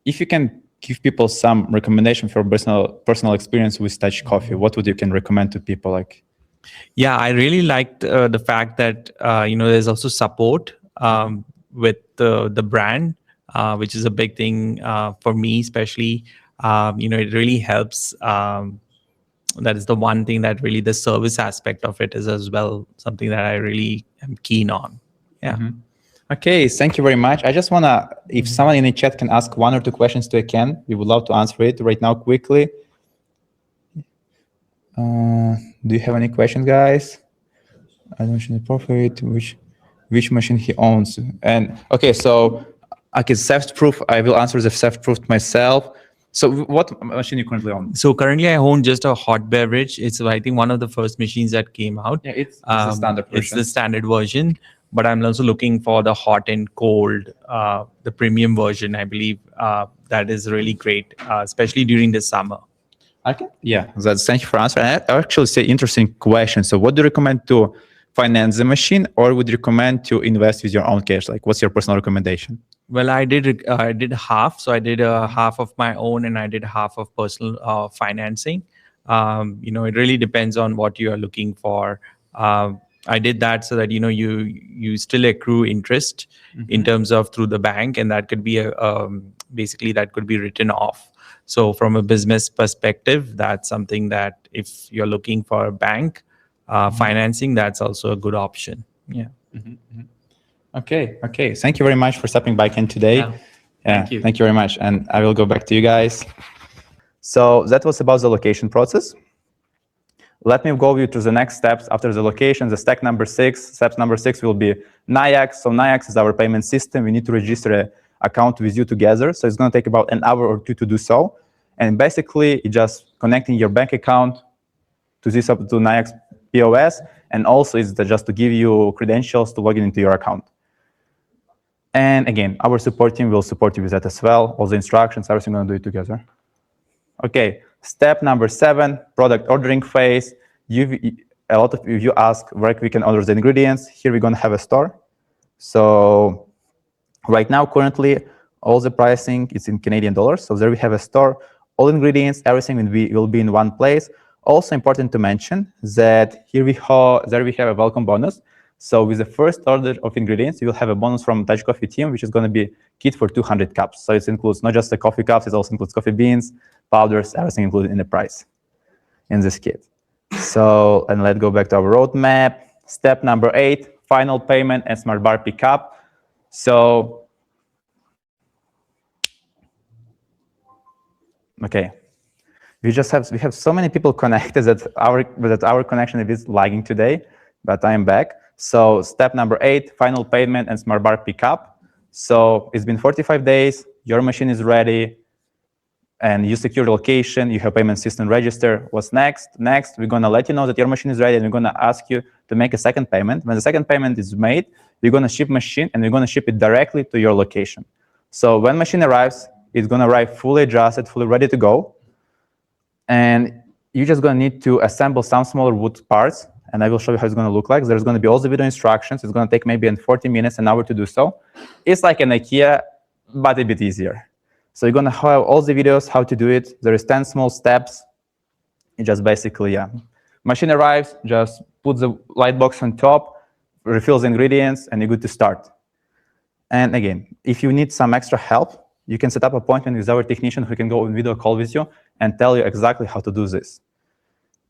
if you can give people some recommendation for personal experience with Touch Coffee, what would you can recommend to people? Like, yeah, I really liked the fact that there's also support with the brand, which is a big thing for me, especially. It really helps. That is the one thing that really the service aspect of it is as well something that I really am keen on. Yeah. Okay, thank you very much. I just wanna, if someone in the chat can ask one or two questions to Ken, we would love to answer it right now quickly. Do you have any questions, guys? I don't know the profit, which machine he owns. And okay, so theft-proof, I will answer the theft-proof myself. So what machine you currently own? So currently I own just a hot beverage. It's, I think, one of the first machines that came out. Yeah, it's the standard version. It's the standard version, but I'm also looking for the hot and cold, the premium version. I believe that is really great, especially during the summer. Okay. Yeah, thank you for answering. I actually say interesting question. So what do you recommend to finance the machine, or would you recommend to invest with your own cash? Like, what's your personal recommendation? Well, I did half. So I did half of my own and I did half of personal financing. It really depends on what you are looking for. I did that so that, you still accrue interest in terms of through the bank, and that could be basically that could be written off. So from a business perspective, that's something that if you're looking for a bank financing, that's also a good option. Yeah. Okay. Thank you very much for stopping by, Ken, today. Yeah. Thank you. Thank you very much. And I will go back to you guys. So that was about the location process. Let me go you through the next steps after the location. The step number 6 will be NIAX. So NIAX is our payment system. We need to register an account with you together. So it's going to take about an hour or two to do so. And basically, it's just connecting your bank account to NIAX POS. And also, it's just to give you credentials to log in into your account. And again, our support team will support you with that as well. All the instructions, everything, we're going to do it together. Okay, step number 7, product ordering phase. a lot of you ask where we can order the ingredients. Here we're going to have a store. So right now, currently, all the pricing is in Canadian dollars. So there we have a store. All ingredients, everything will be in one place. Also important to mention that there we have a welcome bonus. So with the first order of ingredients, you will have a bonus from Touch Coffee team, which is going to be kit for 200 cups. So it includes not just the coffee cups, it also includes coffee beans, powders, everything included in the price in this kit. So, and let's go back to our roadmap. Step number 8, final payment and Smart Bar pickup. So, okay. We have so many people connected that our connection is lagging today, but I am back. So step number 8, final payment and Smart Bar pickup. So it's been 45 days, your machine is ready, and you secure the location, you have payment system register. What's next? Next, we're gonna let you know that your machine is ready, and we're gonna ask you to make a second payment. When the second payment is made, we're gonna ship machine, and we're gonna ship it directly to your location. So when machine arrives, it's gonna arrive fully adjusted, fully ready to go. And you're just gonna need to assemble some smaller wood parts, and I will show you how it's gonna look like. There's gonna be all the video instructions. It's gonna take maybe 40 minutes, an hour to do so. It's like an IKEA, but a bit easier. So you're gonna have all the videos, how to do it. There is 10 small steps. It just basically, machine arrives, just put the light box on top, refills the ingredients, and you're good to start. And again, if you need some extra help, you can set up an appointment with our technician who can go on video call with you and tell you exactly how to do this.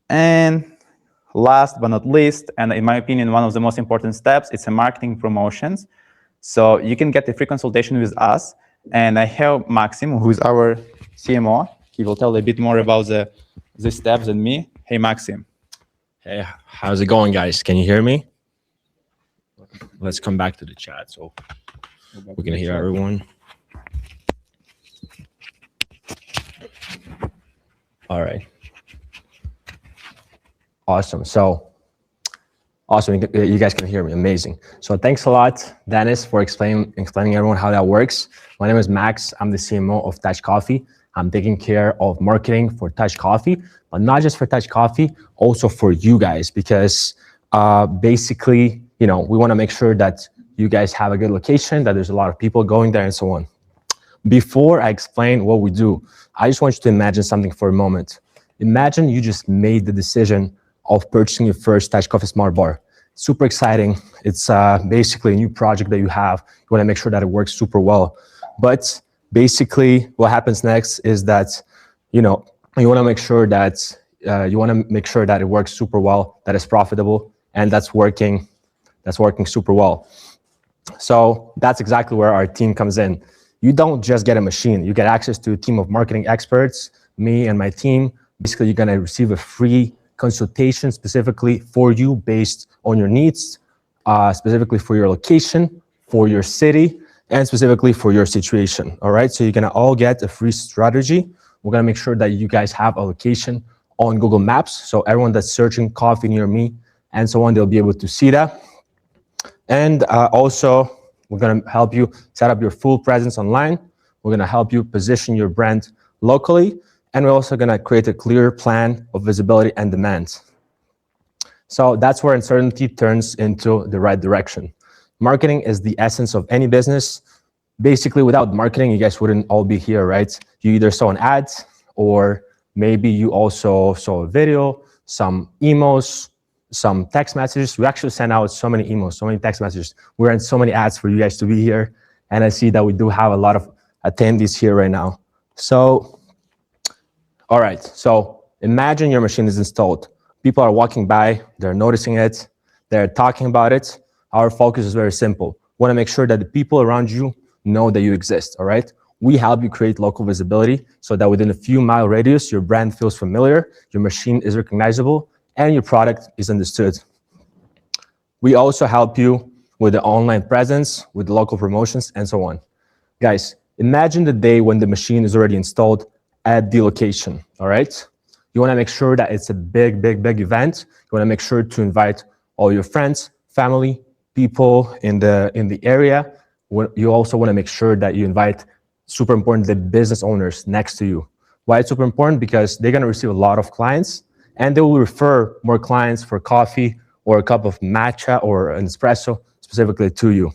And last but not least, and in my opinion, one of the most important steps, it's a marketing promotions. So you can get a free consultation with us. And I have Maxim, who is our CMO. He will tell a bit more about the steps than me. Hey, Maxim. Hey, how's it going, guys? Can you hear me? Let's come back to the chat so we can hear everyone. All right. Awesome. So, awesome. You guys can hear me. Amazing. So thanks a lot, Dennis, for explaining everyone how that works. My name is Max. I'm the CMO of Touch Coffee. I'm taking care of marketing for Touch Coffee, but not just for Touch Coffee, also for you guys, because basically, we want to make sure that you guys have a good location, that there's a lot of people going there and so on. Before I explain what we do, I just want you to imagine something for a moment. Imagine you just made the decision of purchasing your first Touch Coffee Smart Bar. Super exciting. It's basically a new project that you have. You want to make sure that it works super well. But basically, what happens next is that, you want to make sure that it works super well, that it's profitable, and that's working super well. So that's exactly where our team comes in. You don't just get a machine. You get access to a team of marketing experts, me and my team. Basically, you're going to receive a free consultation specifically for you based on your needs, specifically for your location, for your city, and specifically for your situation. All right. So you're going to all get a free strategy. We're going to make sure that you guys have a location on Google Maps. So everyone that's searching coffee near me and so on, they'll be able to see that. And also, we're going to help you set up your full presence online. We're going to help you position your brand locally. And we're also going to create a clear plan of visibility and demand. So that's where uncertainty turns into the right direction. Marketing is the essence of any business. Basically, without marketing, you guys wouldn't all be here, right? You either saw an ad, or maybe you also saw a video, some emails, some text messages. We actually send out so many emails, so many text messages. We ran so many ads for you guys to be here. And I see that we do have a lot of attendees here right now. So, all right. So imagine your machine is installed. People are walking by, they're noticing it, they're talking about it. Our focus is very simple. We want to make sure that the people around you know that you exist, all right? We help you create local visibility so that within a few mile radius, your brand feels familiar, your machine is recognizable, and your product is understood. We also help you with the online presence, with the local promotions, and so on. Guys, imagine the day when the machine is already installed at the location, all right? You wanna make sure that it's a big, big, big event. You wanna make sure to invite all your friends, family, people in the area. You also wanna make sure that you invite, super important, the business owners next to you. Why it's super important? Because they're gonna receive a lot of clients, and they will refer more clients for coffee or a cup of matcha or an espresso specifically to you.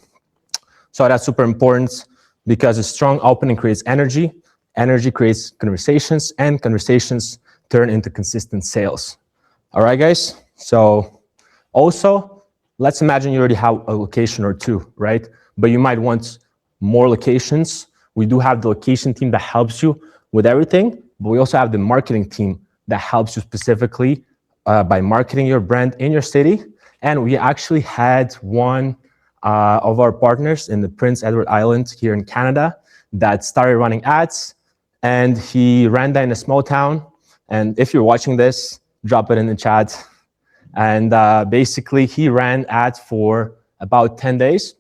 So that's super important because a strong opening creates energy, energy creates conversations, and conversations turn into consistent sales. All right, guys? So also, let's imagine you already have a location or two, right? But you might want more locations. We do have the location team that helps you with everything, but we also have the marketing team that helps you specifically by marketing your brand in your city. And we actually had one of our partners in the Prince Edward Island here in Canada that started running ads, and he ran that in a small town. And if you're watching this, drop it in the chat. And basically he ran ads for about 10 days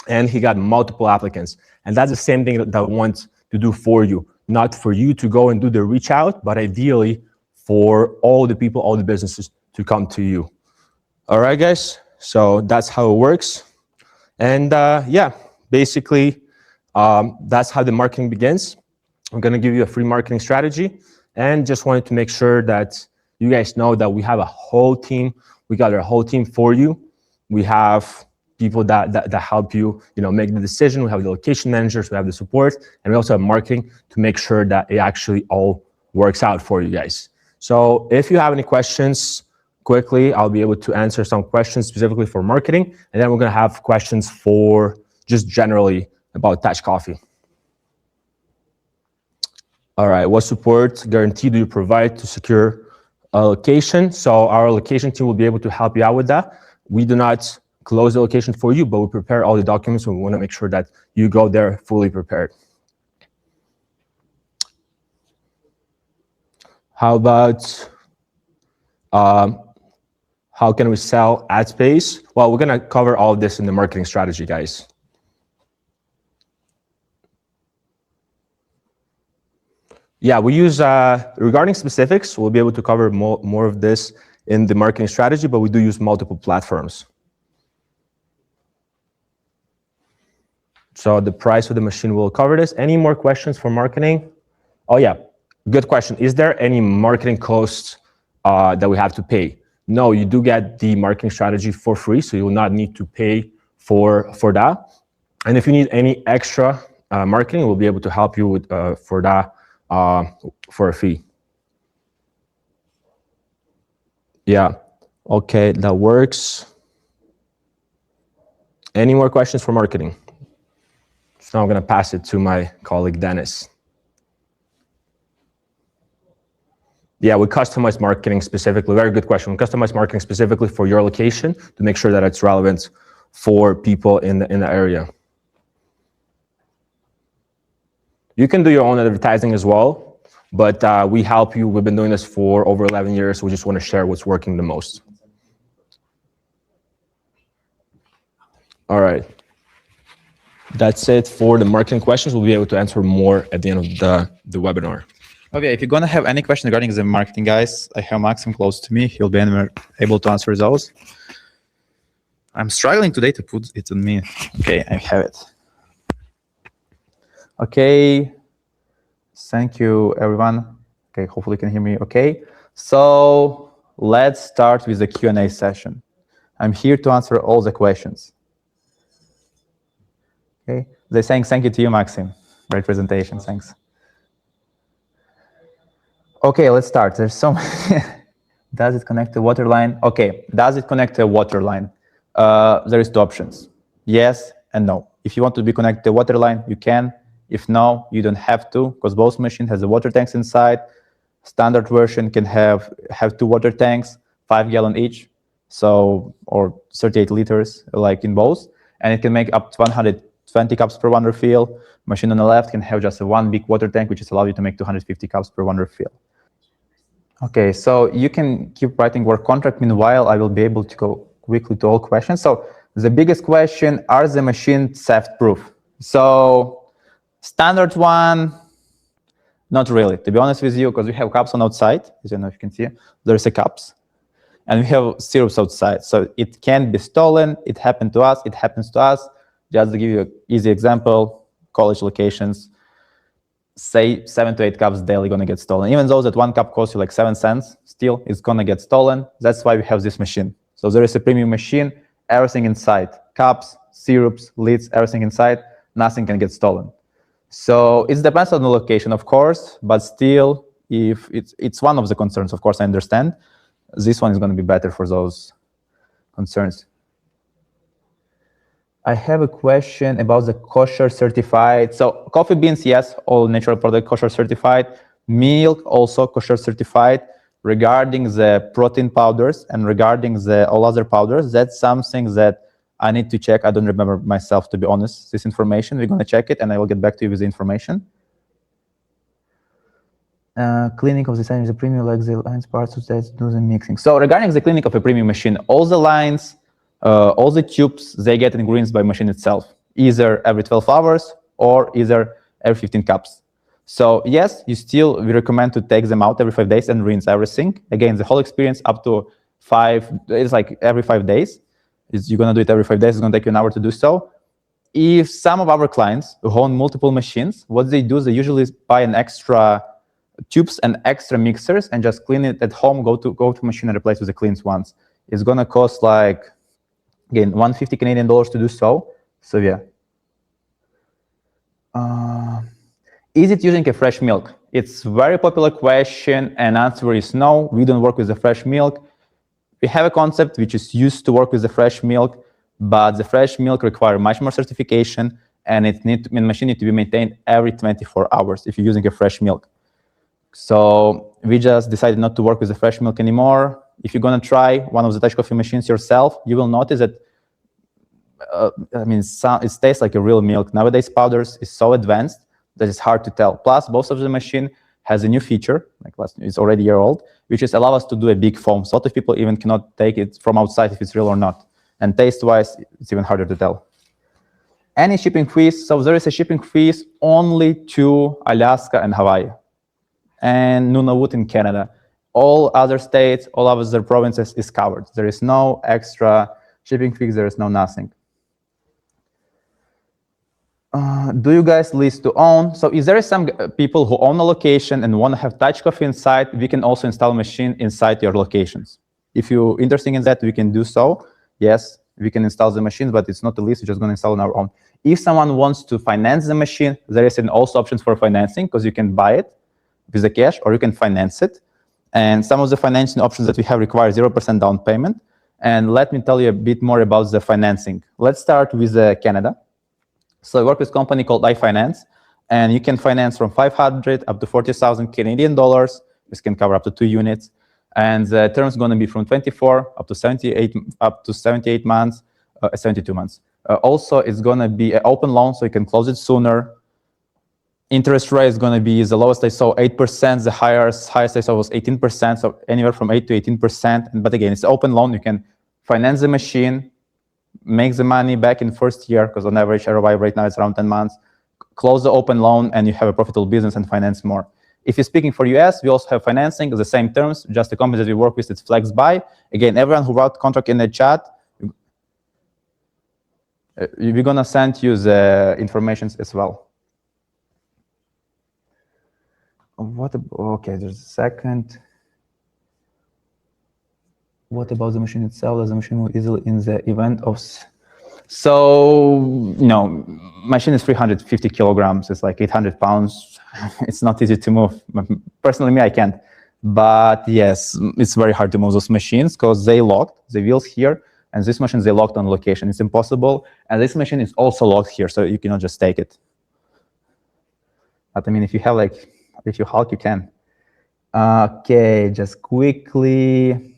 and he got multiple applicants. And that's the same thing that I want to do for you. Not for you to go and do the reach out, but ideally for all the people, all the businesses to come to you. All right, guys? So that's how it works. And yeah, basically that's how the marketing begins. I'm gonna give you a free marketing strategy and just wanted to make sure that you guys know that we have a whole team. We got our whole team for you. We have people that help you, make the decision. We have the location managers, we have the support, and we also have marketing to make sure that it actually all works out for you guys. So if you have any questions, quickly, I'll be able to answer some questions specifically for marketing, and then we're gonna have questions for just generally about Touch Coffee. All right, what support guarantee do you provide to secure a location? So our location team will be able to help you out with that. We do not close the location for you, but we prepare all the documents and we want to make sure that you go there fully prepared. How about how can we sell ad space? Well, we're going to cover all of this in the marketing strategy, guys. Yeah, we use, regarding specifics, we'll be able to cover more of this in the marketing strategy, but we do use multiple platforms. So the price of the machine will cover this. Any more questions for marketing? Oh yeah, good question. Is there any marketing costs that we have to pay? No, you do get the marketing strategy for free, so you will not need to pay for that. And if you need any extra marketing, we'll be able to help you with for that for a fee. Yeah, okay, that works. Any more questions for marketing? So now I'm gonna pass it to my colleague, Dennis. Yeah, we customize marketing specifically, very good question. We customize marketing specifically for your location to make sure that it's relevant for people in the area. You can do your own advertising as well, but we help you. We've been doing this for over 11 years. We just want to share what's working the most. All right. That's it for the marketing questions. We'll be able to answer more at the end of the webinar. Okay, if you're gonna have any question regarding the marketing, guys, I have Maxim close to me. He'll be able to answer those. I'm struggling today to put it on me. Okay, I have it. Okay, thank you, everyone. Okay, hopefully you can hear me okay. So let's start with the Q&A session. I'm here to answer all the questions. Okay, they're saying thank you to you, Maxim. Great presentation, thanks. Okay, let's start. There's so many. Does it connect to water line? Okay, does it connect to a water line? There is two options, yes and no. If you want to be connected to a water line, you can. If no, you don't have to, because both machines has the water tanks inside. Standard version can have 2 water tanks, 5 gallon each, so or 38 liters, like in both, and it can make up to 120 cups per one refill. Machine on the left can have just one big water tank, which is allow you to make 250 cups per one refill. Okay, so you can keep writing work contract. Meanwhile, I will be able to go quickly to all questions. So the biggest question, are the machines theft proof? So standard one, not really, to be honest with you, because we have cups on outside, as you know, if you can see, there's a cups, and we have syrups outside. So it can be stolen. It happened to us. It happens to us. Just to give you an easy example, college locations. say 7 to 8 cups daily gonna get stolen. Even though that 1 cup costs you like 7 cents, still it's gonna get stolen. That's why we have this machine. So there is a premium machine, everything inside, cups, syrups, lids, everything inside, nothing can get stolen. So it depends on the location, of course, but still, if it's one of the concerns, of course, I understand. This one is gonna be better for those concerns. I have a question about the kosher certified. So coffee beans, yes, all natural product kosher certified. Milk also kosher certified. Regarding the protein powders and regarding the all other powders, that's something that I need to check. I don't remember myself, to be honest, this information. We're gonna check it and I will get back to you with the information. Cleaning of the sign is a premium, like the lines parts that do the mixing. So regarding the cleaning of a premium machine, all the lines, all the tubes, they get ingredients by machine itself, either every 12 hours or either every 15 cups. So yes, we recommend to take them out every 5 days and rinse everything. Again, the whole experience up to 5, it's like every 5 days. You're gonna do it every 5 days, it's gonna take you an hour to do so. If some of our clients who own multiple machines, what they do, they usually buy an extra tubes and extra mixers and just clean it at home, go to machine and replace with the clean ones. It's gonna cost like, again, $150 Canadian to do so. So yeah. Is it using a fresh milk? It's a very popular question, and answer is no. We don't work with the fresh milk. We have a concept which is used to work with the fresh milk, but the fresh milk requires much more certification, and the machine needs to be maintained every 24 hours if you're using a fresh milk. So we just decided not to work with the fresh milk anymore. If you're gonna try one of the Touch Coffee machines yourself, you will notice that it tastes like a real milk. Nowadays, powders is so advanced that it's hard to tell. Plus, both of the machine has a new feature, it's already a year old, which is allow us to do a big foam. So a lot of people even cannot take it from outside if it's real or not. And taste-wise, it's even harder to tell. Any shipping fees? So there is a shipping fees only to Alaska and Hawaii, and Nunavut in Canada. All other states, all other provinces is covered. There is no extra shipping fees, there is no nothing. Do you guys lease to own? So if there is some people who own a location and want to have Touch Coffee inside, we can also install a machine inside your locations. If you're interested in that, we can do so. Yes, we can install the machine, but it's not a lease, we're just going to install on our own. If someone wants to finance the machine, there is also options for financing, because you can buy it with the cash or you can finance it. And some of the financing options that we have require 0% down payment. And let me tell you a bit more about the financing. Let's start with Canada. So I work with a company called iFinance, and you can finance from $500 up to $40,000 Canadian dollars. This can cover up to 2 units. And the term is going to be from 24 up to 72 months. Also, it's going to be an open loan, so you can close it sooner. Interest rate is going to be the lowest I saw 8%, the highest I saw was 18%, so anywhere from 8 to 18%. But again, it's an open loan. You can finance the machine, make the money back in first year, because on average ROI right now is around 10 months. Close the open loan and you have a profitable business and finance more. If you're speaking for US, we also have financing, the same terms, just the company that we work with, it's FlexBuy. Again, everyone who wrote contract in the chat, we're gonna send you the information as well. Okay, there's a second. What about the machine itself? Does the machine move easily in the event of... So, no, machine is 350 kilograms. It's like 800 pounds. It's not easy to move. Personally, me, I can't. But yes, it's very hard to move those machines because they locked the wheels here, and this machine, they locked on location. It's impossible. And this machine is also locked here, so you cannot just take it. But I mean, if you Hulk, you can. Okay, just quickly.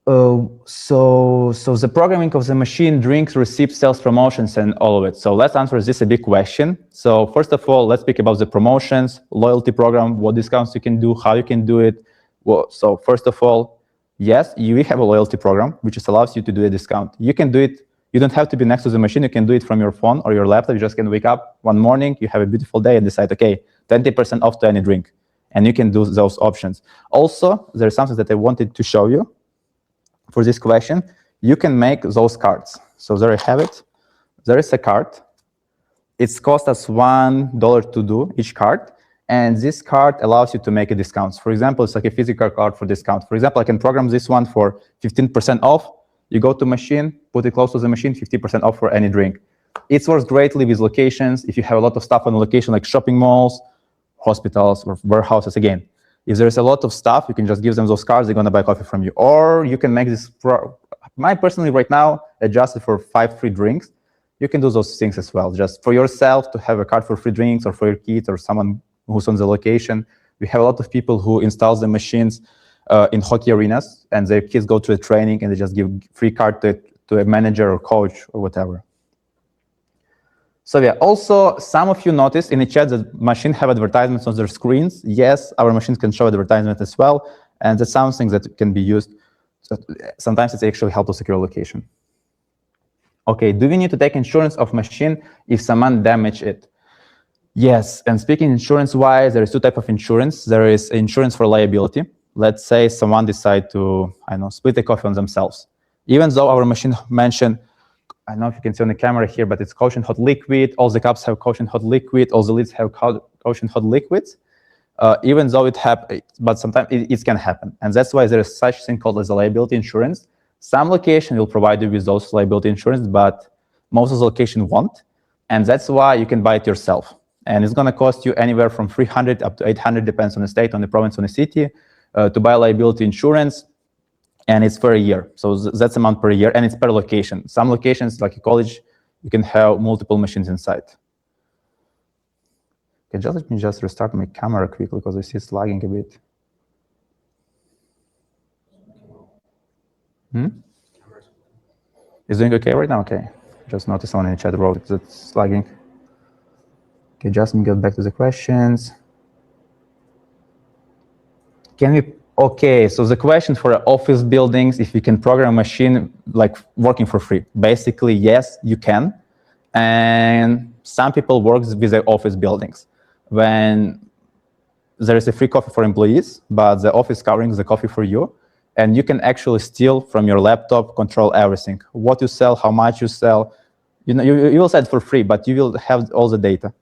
So the programming of the machine, drinks, receipts, sales, promotions, and all of it. So let's answer this a big question. So first of all, let's speak about the promotions, loyalty program, what discounts you can do, how you can do it. Well, so first of all, yes, we have a loyalty program, which just allows you to do a discount. You can do it. You don't have to be next to the machine. You can do it from your phone or your laptop. You just can wake up one morning, you have a beautiful day, and decide, okay, 20% off to any drink. And you can do those options. Also, there's something that I wanted to show you for this question. You can make those cards. So there I have it. There is a card. It's cost us $1 to do each card. And this card allows you to make a discounts. For example, it's like a physical card for discount. For example, I can program this one for 15% off. You go to machine, put it close to the machine, 50% off for any drink. It works greatly with locations. If you have a lot of stuff on a location like shopping malls, hospitals, or warehouses, again, if there's a lot of stuff, you can just give them those cards, they're gonna buy coffee from you. Or you can make this, mine personally right now, adjusted for 5 free drinks. You can do those things as well, just for yourself to have a card for free drinks or for your kids or someone who's on the location. We have a lot of people who install the machines in hockey arenas, and their kids go to a training and they just give free card to a manager or coach or whatever. So yeah, also some of you noticed in the chat that machines have advertisements on their screens. Yes, our machines can show advertisements as well, and that's something that can be used. So sometimes it's actually helps to secure location. Okay, do we need to take insurance of machine if someone damage it? Yes, and speaking insurance-wise, there is 2 types of insurance. There is insurance for liability. Let's say someone decide to, I don't know, split the coffee on themselves. Even though our machine mentioned, I don't know if you can see on the camera here, but it's Koshin hot liquid. All the cups have Koshin hot liquid. All the lids have Koshin hot liquids. Even though it happens, but sometimes it can happen. And that's why there is such thing called as a liability insurance. Some location will provide you with those liability insurance, but most of the location won't. And that's why you can buy it yourself. And it's going to cost you anywhere from $300 up to $800, depends on the state, on the province, on the city, to buy liability insurance. And it's for a year. So that's amount per year, and it's per location. Some locations, like a college, you can have multiple machines inside. Okay, let me just restart my camera quickly because I see it's lagging a bit. Is doing okay right now? Okay. Just noticed someone in the chat wrote that it's lagging. Okay, just get back to the questions. Can we? Okay, so the question for office buildings, if you can program a machine like working for free. Basically, yes, you can. And some people work with the office buildings. When there is a free coffee for employees, but the office covering the coffee for you, and you can actually steal from your laptop, control everything. What you sell, how much you sell. You know, you will sell it for free, but you will have all the data.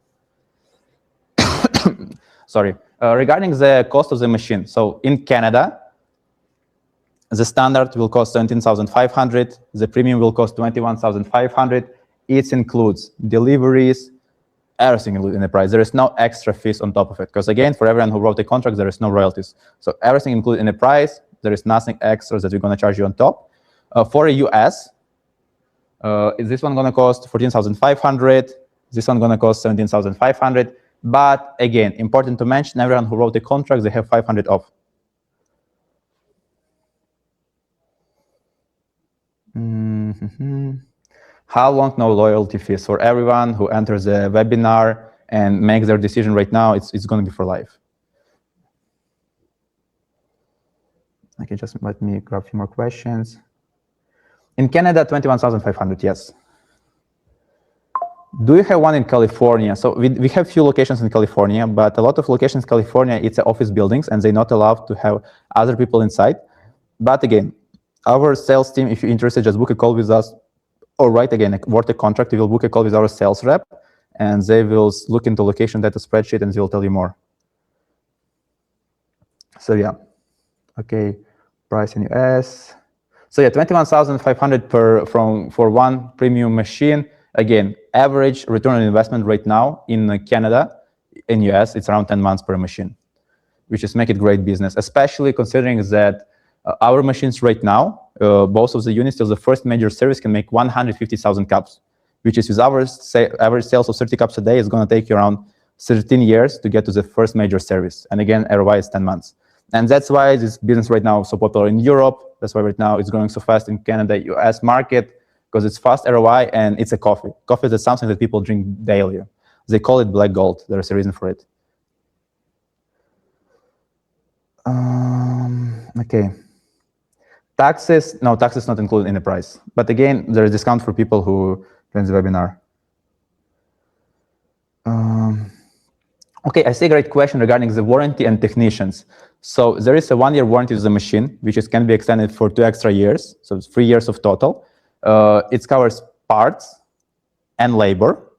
Sorry. Regarding the cost of the machine, so in Canada, the standard will cost $17,500. The premium will cost $21,500. It includes deliveries, everything in the price. There is no extra fees on top of it. Because again, for everyone who wrote the contract, there is no royalties. So everything included in the price. There is nothing extra that we're going to charge you on top. For a US, is this one going to cost $14,500? This one going to cost $17,500. But again, important to mention, everyone who wrote the contract, they have $500 off. How long no loyalty fees? For everyone who enters the webinar and makes their decision right now, it's going to be for life. Okay, just let me grab a few more questions. In Canada, $21,500, yes. Do you have one in California? So we have few locations in California, but a lot of locations in California, it's office buildings, and they're not allowed to have other people inside. But again, our sales team, if you're interested, just book a call with us, or write again, work a contract, you will book a call with our sales rep, and they will look into location data spreadsheet, and they will tell you more. So yeah, okay, price in US. So yeah, $21,500 for one premium machine. Again, average return on investment right now in Canada, in US, it's around 10 months per machine, which is make it great business, especially considering that our machines right now, both of the units till the first major service can make 150,000 cups, which is with our average sales of 30 cups a day, is going to take you around 13 years to get to the first major service. And again, ROI is 10 months. And that's why this business right now is so popular in Europe. That's why right now it's growing so fast in Canada, US market, because it's fast ROI and it's a coffee. Coffee is something that people drink daily. They call it black gold. There's a reason for it. Okay. Taxes, no, taxes not included in the price. But again, there is discount for people who join the webinar. Okay, I see a great question regarding the warranty and technicians. So there is a 1-year warranty of the machine, which can be extended for 2 extra years. So it's 3 years of total. It covers parts and labor.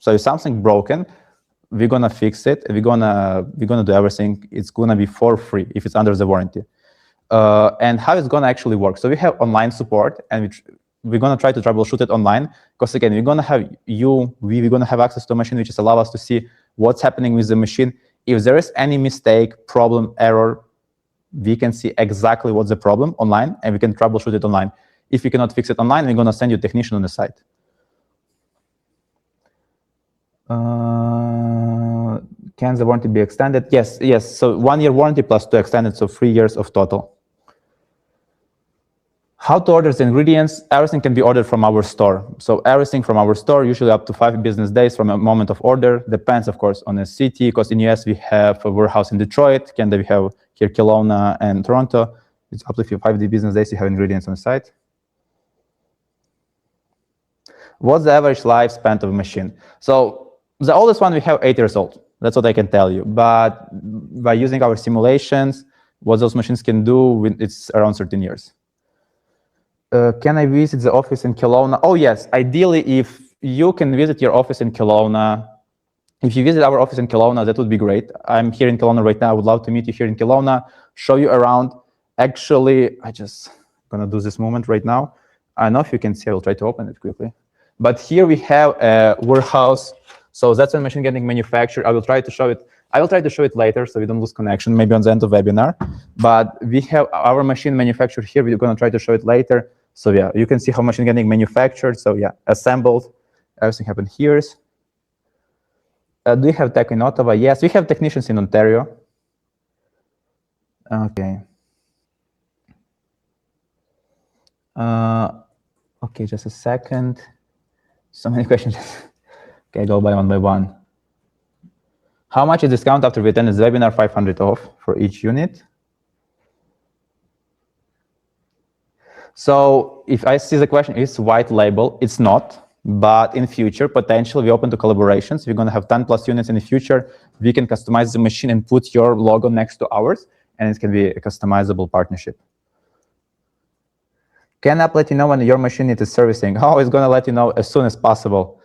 So if something broken, we're gonna fix it. We're gonna do everything. It's gonna be for free if it's under the warranty. And how it's gonna actually work? So we have online support, and we're gonna try to troubleshoot it online. Because again, we're gonna have we're gonna have access to a machine, which is allow us to see what's happening with the machine. If there is any mistake, problem, error, we can see exactly what's the problem online, and we can troubleshoot it online. If we cannot fix it online, we're gonna send you a technician on the site. Can the warranty be extended? Yes. So 1 year warranty plus 2 extended, so 3 years of total. How to order the ingredients? Everything can be ordered from our store. So everything from our store, usually up to 5 business days from a moment of order. Depends, of course, on the city, because in US we have a warehouse in Detroit, Canada we have here Kelowna and Toronto. It's up to 5 business days you have ingredients on the site. What's the average lifespan of a machine? So the oldest one we have 8 years old. That's what I can tell you. But by using our simulations, what those machines can do, it's around 13 years. Can I visit the office in Kelowna? Oh, yes. Ideally, if you can visit your office in Kelowna, if you visit our office in Kelowna, that would be great. I'm here in Kelowna right now. I would love to meet you here in Kelowna, show you around. Actually, I just gonna do this moment right now. I don't know if you can see. I will try to open it quickly. But here we have a warehouse. So that's when machine getting manufactured. I will try to show it. I will try to show it later so we don't lose connection, maybe on the end of webinar. But we have our machine manufactured here. We're gonna try to show it later. So yeah, you can see how machine getting manufactured. So yeah, assembled, everything happened here. Do you have tech in Ottawa? Yes, we have technicians in Ontario. Okay. Okay, just a second. So many questions. Okay, go by one. How much is discount after we attend this webinar? 500 off for each unit. So if I see the question is white label, it's not, but in future, potentially we open to collaborations. We're gonna have 10 plus units in the future. We can customize the machine and put your logo next to ours, and it can be a customizable partnership. Can app let you know when your machine needs servicing? Oh, it's gonna let you know as soon as possible.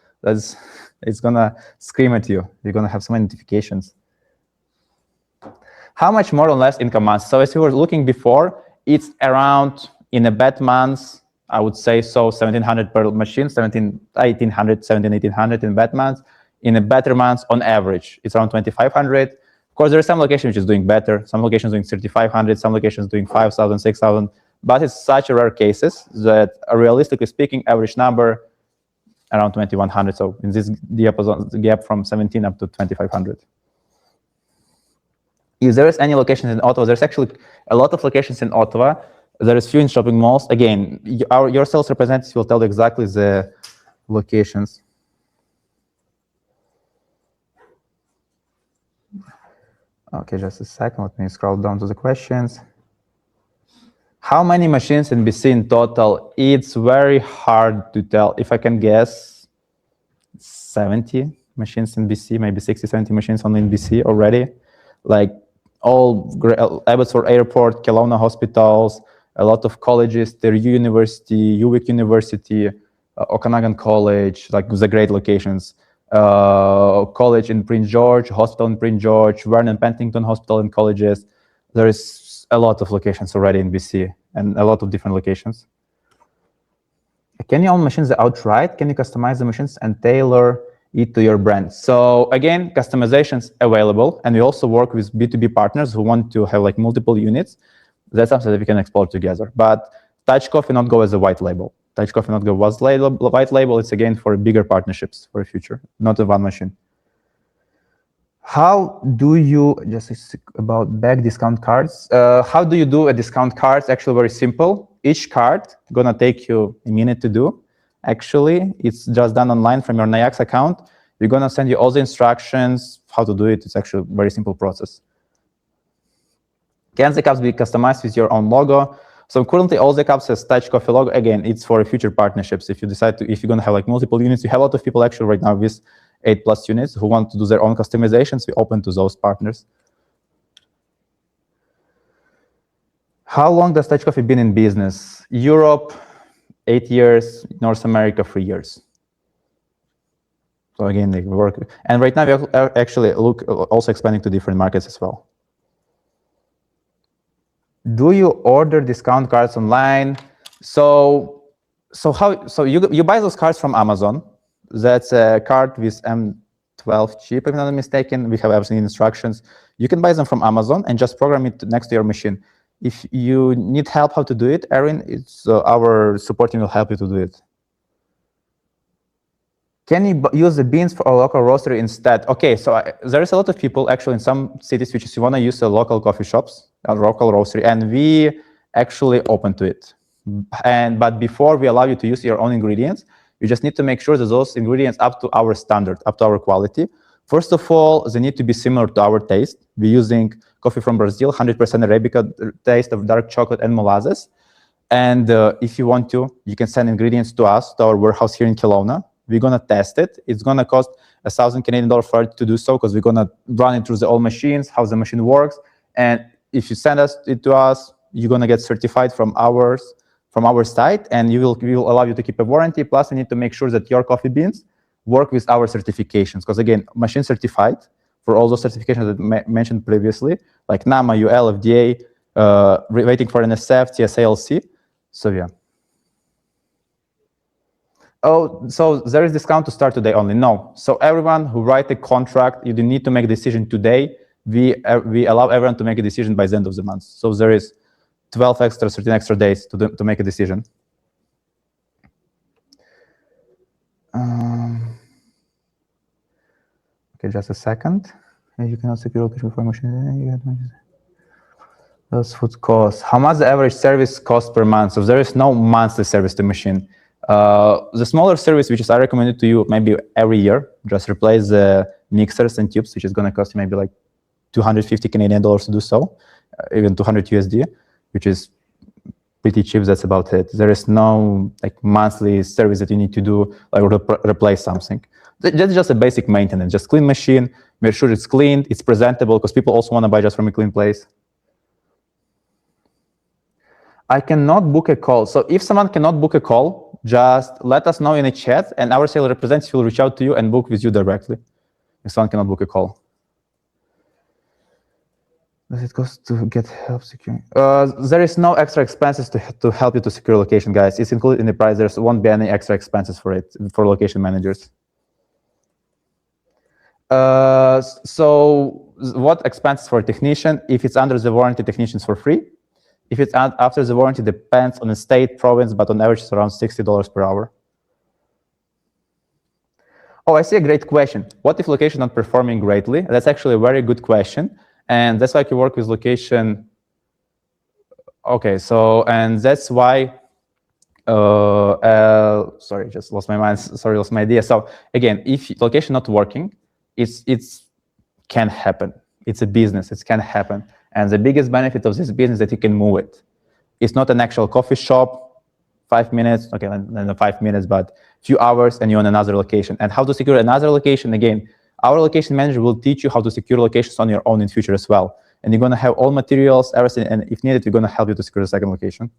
It's gonna scream at you. You're gonna have so many notifications. How much more or less income months? So as we were looking before, it's around, in a bad month, I would say so 1,700 per machine, 1,800 in bad months. In a better month, on average, it's around 2,500. Of course, there are some locations which is doing better, some locations doing 3,500, some locations doing 5,000, 6,000, but it's such a rare cases that, realistically speaking, average number around 2,100. So in this diapason, the gap from 17 up to 2,500. If there is any locations in Ottawa, there's actually a lot of locations in Ottawa. There is few in shopping malls. Again, your sales representatives will tell you exactly the locations. Okay, just a second. Let me scroll down to the questions. How many machines in BC in total? It's very hard to tell. If I can guess, 70 machines in BC, maybe 60, 70 machines only in BC already. Like all Abbotsford Airport, Kelowna hospitals, a lot of colleges, the University, UWIC University, Okanagan College, like the great locations. College in Prince George, hospital in Prince George, Vernon Pentington Hospital and colleges. There is a lot of locations already in BC and a lot of different locations. Can you own machines outright? Can you customize the machines and tailor it to your brand? So again, customizations available, and we also work with B2B partners who want to have like multiple units. That's something that we can explore together. But Touch Coffee not go as a white label. Touch Coffee not go as white label. It's again for bigger partnerships for the future, not a one machine. How do you, just about back discount cards, how do you do a discount card? It's actually very simple. Each card gonna take you a minute to do. Actually, it's just done online from your Nayax account. We're gonna send you all the instructions, how to do it. It's actually a very simple process. Can the cups be customized with your own logo? So currently all the cups has Touch Coffee logo. Again, it's for future partnerships. If you decide to, if you're gonna have like multiple units, you have a lot of people actually right now with 8+ units who want to do their own customizations. We open to those partners. How long does Touch Coffee been in business? Europe, 8 years, North America, 3 years. So again, they work. And right now we are actually also expanding to different markets as well. Do you order discount cards online? So you buy those cards from Amazon. That's a card with M12 chip, if I'm not mistaken. We have everything in instructions. You can buy them from Amazon and just program it next to your machine. If you need help how to do it, Erin, it's our support team will help you to do it. Can you use the beans for a local roastery instead? Okay, so there is a lot of people actually in some cities which want to use the local coffee shops, a local roastery, and we actually open to it. But before we allow you to use your own ingredients, you just need to make sure that those ingredients up to our standard, up to our quality. First of all, they need to be similar to our taste. We're using coffee from Brazil, 100% Arabica taste of dark chocolate and molasses. And if you want to, you can send ingredients to us, to our warehouse here in Kelowna. We're going to test it. It's going to cost $1,000 Canadian for it to do so, because we're going to run it through the old machines, how the machine works. And if you send it to us, you're going to get certified from our site, and we will allow you to keep a warranty. Plus, we need to make sure that your coffee beans work with our certifications. Because again, machine certified for all those certifications that mentioned previously, like NAMA, UL, FDA, waiting for NSF, TSALC. So yeah. Oh, so there is discount to start today only? No. So everyone who write a contract, you don't need to make a decision today. We allow everyone to make a decision by the end of the month. So there is 13 extra days to make a decision. Okay, just a second. You cannot secure location before machine. Those food costs. How much the average service cost per month? So there is no monthly service to machine. The smaller service, which is I recommend to you maybe every year, just replace the mixers and tubes, which is going to cost you maybe like 250 Canadian dollars to do so, even 200 USD, which is pretty cheap. That's about it. There is no like monthly service that you need to do, like replace something. That's just a basic maintenance. Just clean machine, make sure it's clean, it's presentable, because people also want to buy just from a clean place. I cannot book a call. So if someone cannot book a call, just let us know in a chat, and our sales representative will reach out to you and book with you directly if someone cannot book a call. Does it cost to get help securing? There is no extra expenses to help you to secure location, guys. It's included in the price. There won't be any extra expenses for it, for location managers. So what expenses for a technician? If it's under the warranty, technicians for free. If it's after the warranty, depends on the state, province, but on average, it's around $60 per hour. Oh, I see a great question. What if location not performing greatly? That's actually a very good question. And that's why you work with location. Okay, so, and that's why, sorry, just lost my mind. Sorry, lost my idea. So again, if location not working, it's can happen. It's a business, it can happen. And the biggest benefit of this business is that you can move it. It's not an actual coffee shop, 5 minutes, okay, then 5 minutes, but few hours and you're on another location. And how to secure another location, again, our location manager will teach you how to secure locations on your own in future as well. And you're gonna have all materials, everything, and if needed, we're gonna help you to secure the second location.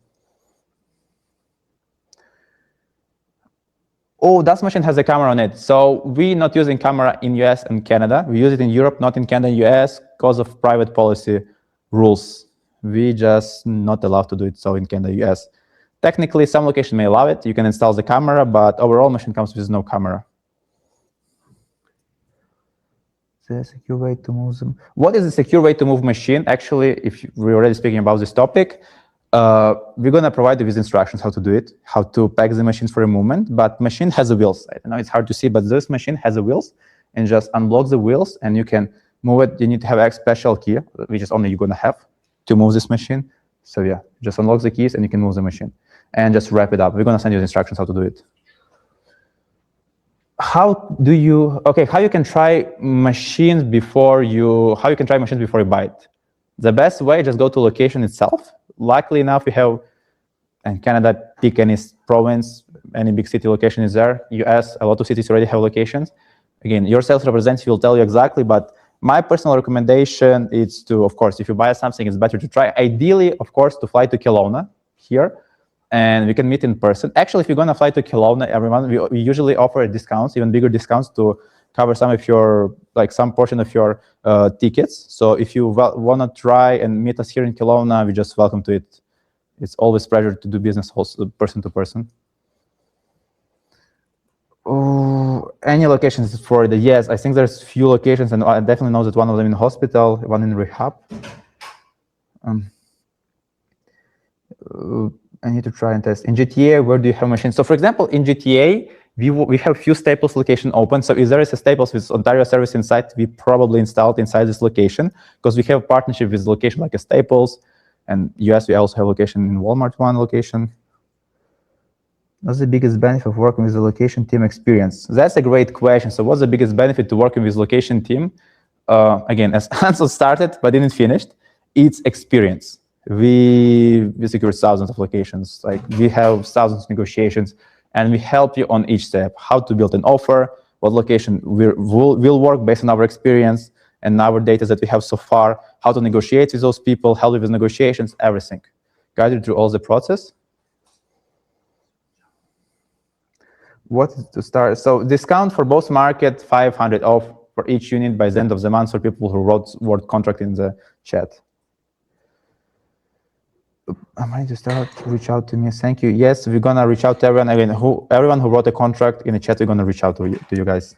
Oh, that machine has a camera on it. So we're not using camera in US and Canada. We use it in Europe, not in Canada and US, because of private policy rules. We just not allowed to do it so in Canada, US. Technically, some location may allow it. You can install the camera, but overall machine comes with no camera. The secure way to move them. What is the secure way to move machine? Actually, if we're already speaking about this topic, we're going to provide you with instructions how to do it, how to pack the machines for a movement, but machine has a wheels. I know it's hard to see, but this machine has a wheels, and just unblock the wheels and you can move it. You need to have a special key, which is only you're going to have to move this machine. So yeah, just unlock the keys and you can move the machine and just wrap it up. We're going to send you the instructions how to do it. How you can try machines before you buy it? The best way, just go to location itself. Luckily enough, we have in Canada, pick any province, any big city location is there. US, a lot of cities already have locations. Again, your sales representative will tell you exactly, but my personal recommendation is to, of course, if you buy something, it's better to try. Ideally, of course, to fly to Kelowna here. and we can meet in person. Actually, if you're gonna fly to Kelowna, everyone, we usually offer discounts, even bigger discounts, to cover some of your, like some portion of your tickets. So if you wanna try and meet us here in Kelowna, we just welcome to it. It's always a pleasure to do business also person to person. Oh, any locations for the yes, I think there's few locations, and I definitely know that one of them in hospital, one in rehab. I need to try and test. In GTA, where do you have machines? So for example, in GTA, we have few Staples location open. So if there is a Staples with Ontario service inside, we probably installed inside this location, because we have partnership with location like a Staples. And US, we also have location in Walmart, one location. What's the biggest benefit of working with the location team experience? That's a great question. So what's the biggest benefit to working with location team? Again, as Ansel started but didn't finish, it's experience. We secure thousands of locations, like we have thousands of negotiations, and we help you on each step, how to build an offer, what location will work based on our experience and our data that we have so far, how to negotiate with those people, help with negotiations, everything. Guide you through all the process. What is to start? So discount for both market, 500 off for each unit by the end of the month for people who wrote word contract in the chat. Am I to start? Reach out to me. Thank you. Yes, we're gonna reach out to everyone. Again, everyone who wrote a contract in the chat, we're gonna reach out to you guys.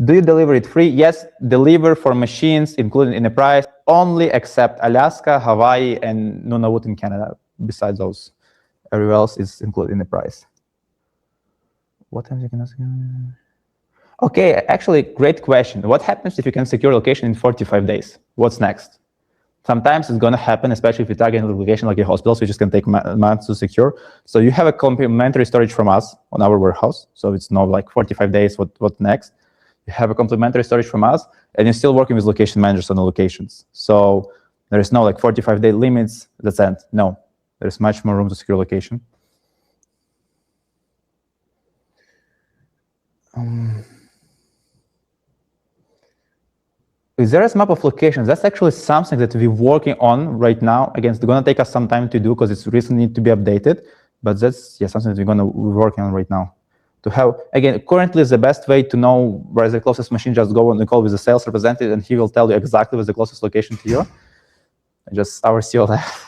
Do you deliver it free? Yes, deliver for machines included in the price. Only except Alaska, Hawaii, and Nunavut in Canada. Besides those, everywhere else is included in the price. What time you can ask? Okay, actually, great question. What happens if you can secure location in 45 days? What's next? Sometimes it's going to happen, especially if you target a location like a hospital, which just can take months to secure. So you have a complimentary storage from us on our warehouse. So it's not like 45 days, what next? You have a complimentary storage from us, and you're still working with location managers on the locations. So there is no like 45-day limits, that's it. No, there's much more room to secure location. Is there a map of locations? That's actually something that we're working on right now. Again, it's going to take us some time to do because it's recently need to be updated. But that's something that we're working on right now. To have, again, currently the best way to know where the closest machine, just go and call with the sales representative, and he will tell you exactly what's the closest location to you. Just our CEO left.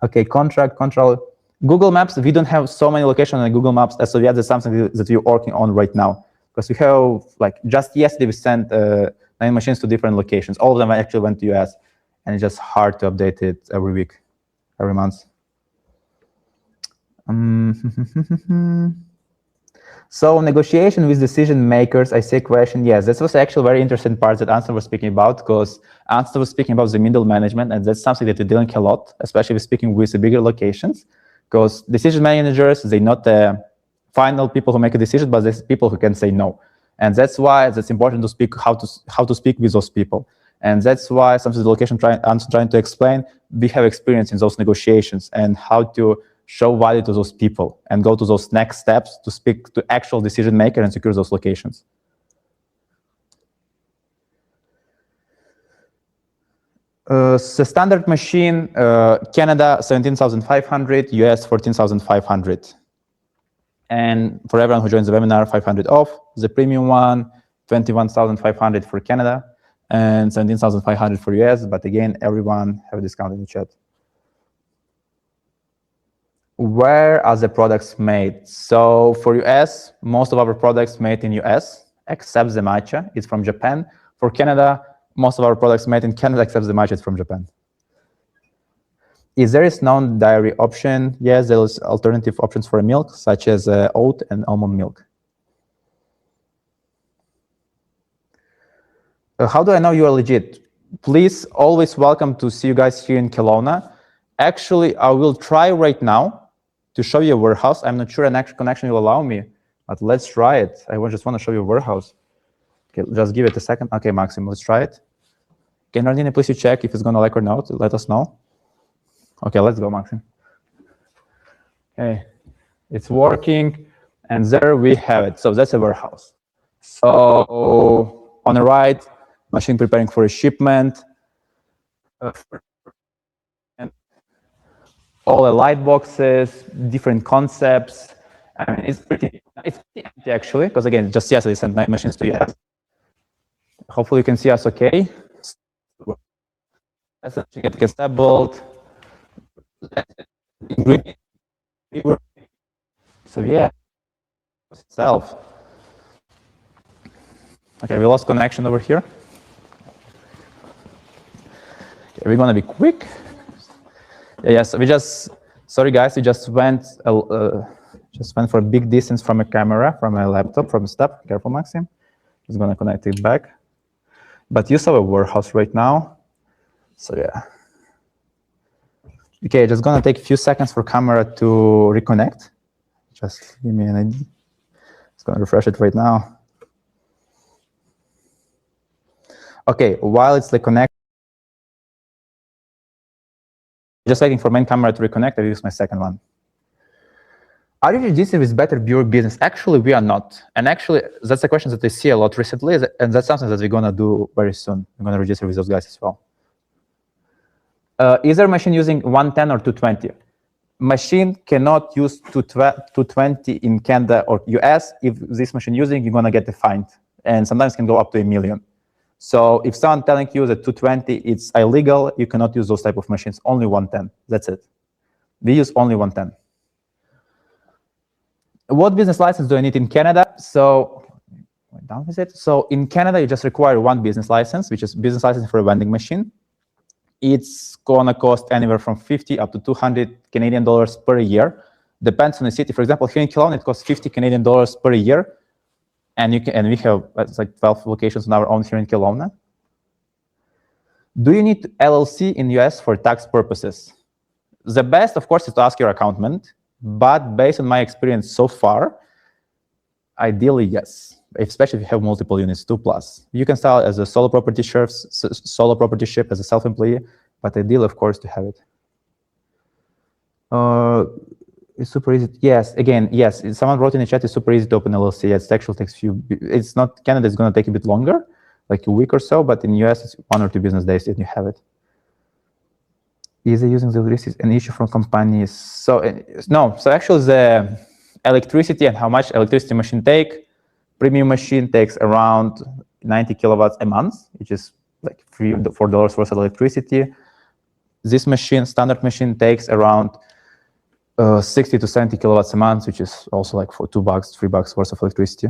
Okay, contract control. Google Maps, we don't have so many locations on Google Maps, so that's something that we're working on right now. Because we have, like, just yesterday we sent 9 machines to different locations. All of them actually went to US, and it's just hard to update it every week, every month. So negotiation with decision makers, I see a question. Yes, this was actually a very interesting part that Ansel was speaking about, because Ansel was speaking about the middle management, and that's something that we're dealing a lot, especially with speaking with the bigger locations, because decision managers, they're not the final people who make a decision, but there's people who can say no. And that's why it's important to speak how to speak with those people. And that's why something the location I'm trying to explain, we have experience in those negotiations and how to show value to those people and go to those next steps to speak to actual decision maker and secure those locations. The standard machine, Canada 17,500, US 14,500. And for everyone who joins the webinar, 500 off. The premium one, 21,500 for Canada and 17,500 for US. But again, everyone have a discount in the chat. Where are the products made? So for US, most of our products made in US, except the matcha, is from Japan. For Canada, most of our products made in Canada, except the matcha, is from Japan. Is there is non-dairy option? Yes, there's alternative options for milk, such as oat and almond milk. How do I know you are legit? Please, always welcome to see you guys here in Kelowna. Actually, I will try right now to show you a warehouse. I'm not sure an actual connection will allow me, but let's try it. I just want to show you a warehouse. Okay, just give it a second. Okay, Maxim, let's try it. Can Ardina please you check if it's going to like or not? Let us know. Okay, let's go, Maxim. Okay, it's working, and there we have it. So that's a warehouse. So on the right, machine preparing for a shipment. all the light boxes, different concepts. I mean, it's pretty empty actually, because again, just yesterday sent 9 machines to US. Hopefully you can see us okay. Get assembled. So yeah, itself. Okay, we lost connection over here. Okay, we're gonna be quick. Yes, we just, sorry guys, we just went for a big distance from a camera, from a laptop, from a step. Careful, Maxim. Just gonna connect it back. But you saw a warehouse right now. So yeah. Okay, just gonna take a few seconds for camera to reconnect. Just give me an ID. It's gonna refresh it right now. Okay, while it's the connect, just waiting for main camera to reconnect, I will use my second one. Are you registered with Better Bureau Business? Actually, we are not. And actually, that's a question that I see a lot recently, and that's something that we're gonna do very soon. We're gonna register with those guys as well. Is there a machine using 110 or 220? Machine cannot use 220 in Canada or US. If this machine using, you're gonna get a fine, and sometimes can go up to $1 million. So if someone telling you that 220 it's illegal, you cannot use those type of machines. Only 110. That's it. We use only 110. What business license do I need in Canada? So down with it. So in Canada, you just require one business license, which is business license for a vending machine. It's gonna cost anywhere from 50 up to 200 Canadian dollars per year. Depends on the city. For example, here in Kelowna, it costs 50 Canadian dollars per year. And we have like 12 locations on our own here in Kelowna. Do you need LLC in US for tax purposes? The best, of course, is to ask your accountant. But based on my experience so far, ideally, yes. Especially if you have multiple units, 2+. You can start as a solo proprietorship as a self-employee, but ideally, of course, to have it. It's super easy. Yes, again, yes. Someone wrote in the chat, it's super easy to open LLC. Yes, it actually takes it's not, Canada is going to take a bit longer, like a week or so, but in US, it's 1 or 2 business days and you have it. Is it using the electricity an issue from companies? So no, so actually the electricity and how much electricity machine take, premium machine takes around 90 kilowatts a month, which is like $4 worth of electricity. This machine, standard machine, takes around 60 to 70 kilowatts a month, which is also like for $2, $3 worth of electricity.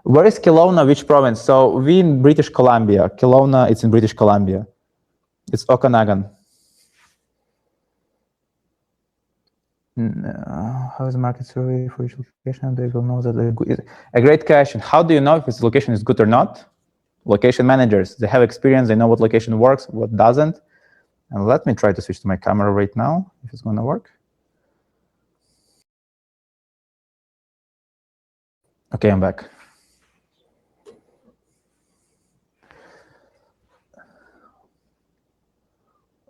Where is Kelowna? Which province? So we in British Columbia. Kelowna, it's in British Columbia. It's Okanagan. How is the market survey for each location? They will know that they're good. A great question. How do you know if this location is good or not? Location managers, they have experience. They know what location works, what doesn't. And let me try to switch to my camera right now, if it's going to work. Okay, I'm back.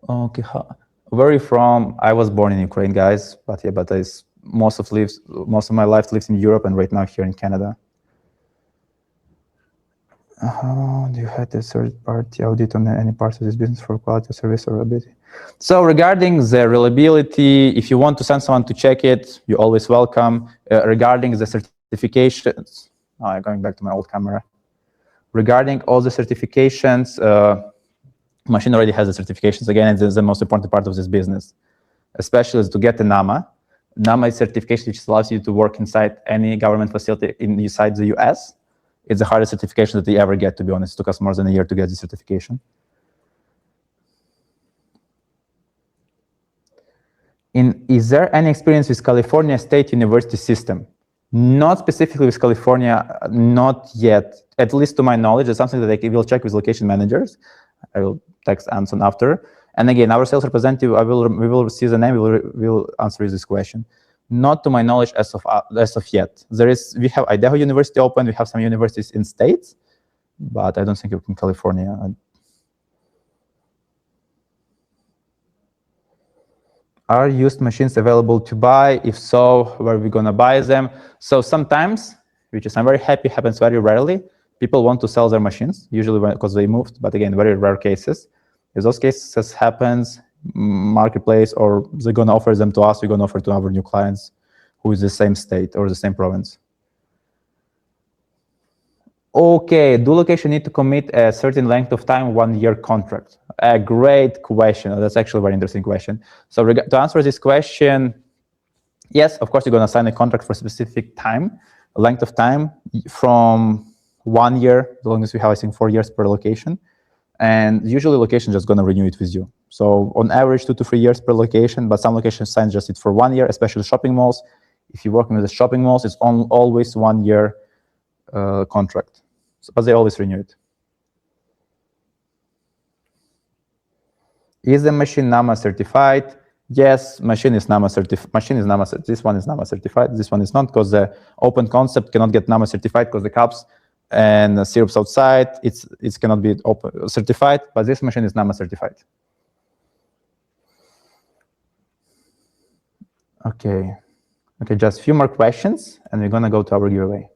Okay, where are you from? I was born in Ukraine, guys, but yeah, but most of my life lives in Europe, and right now here in Canada. Do you have a third-party audit on any parts of this business for quality of service or reliability? So regarding the reliability, if you want to send someone to check it, you're always welcome. Regarding the certifications, I'm going back to my old camera. Regarding all the certifications, machine already has the certifications. Again, it's the most important part of this business, especially to get the NAMA. NAMA is certification which allows you to work inside any government facility inside the US. It's the hardest certification that they ever get, to be honest. It took us more than a year to get this certification. Is there any experience with California State University system? Not specifically with California, not yet. At least to my knowledge, it's something that I will check with location managers. I will text Anson after. And again, our sales representative, we will see the name, we will answer this question. Not to my knowledge as of yet. We have Idaho University open, we have some universities in states, but I don't think in California. Are used machines available to buy? If so, where are we gonna buy them? So sometimes, which is I'm very happy, happens very rarely, people want to sell their machines, usually because they moved, but again, very rare cases. If those cases happens, marketplace, or they're gonna offer them to us, we're gonna offer to our new clients who is the same state or the same province. Okay, do location need to commit a certain length of time, 1 year contract? A great question. That's actually a very interesting question. So to answer this question, yes, of course, you're going to sign a contract for a specific time, a length of time from 1 year, as long as we have, I think, 4 years per location. And usually location just going to renew it with you. So on average, 2 to 3 years per location, but some locations sign just it for 1 year, especially shopping malls. If you're working with the shopping malls, it's always 1 year contract, but they always renew it. Is the machine NAMA certified? Yes, machine is NAMA certified. This one is NAMA certified. This one is not, because the open concept cannot get NAMA certified because the cups and the syrups outside, it cannot be open certified. But this machine is NAMA certified. Okay, just a few more questions, and we're gonna go to our giveaway.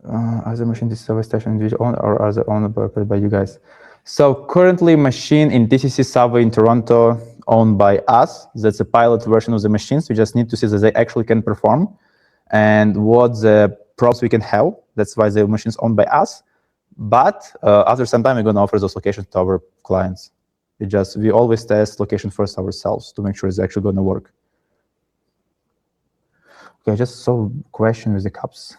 Are the machine TCC station individual owned, or are they owned by you guys? So currently, machine in TCC Subway in Toronto owned by us. That's a pilot version of the machines. We just need to see that they actually can perform and what the props we can have. That's why the machine's owned by us. But after some time, we're going to offer those locations to our clients. We always test location first ourselves to make sure it's actually going to work. Okay, just so question with the cups.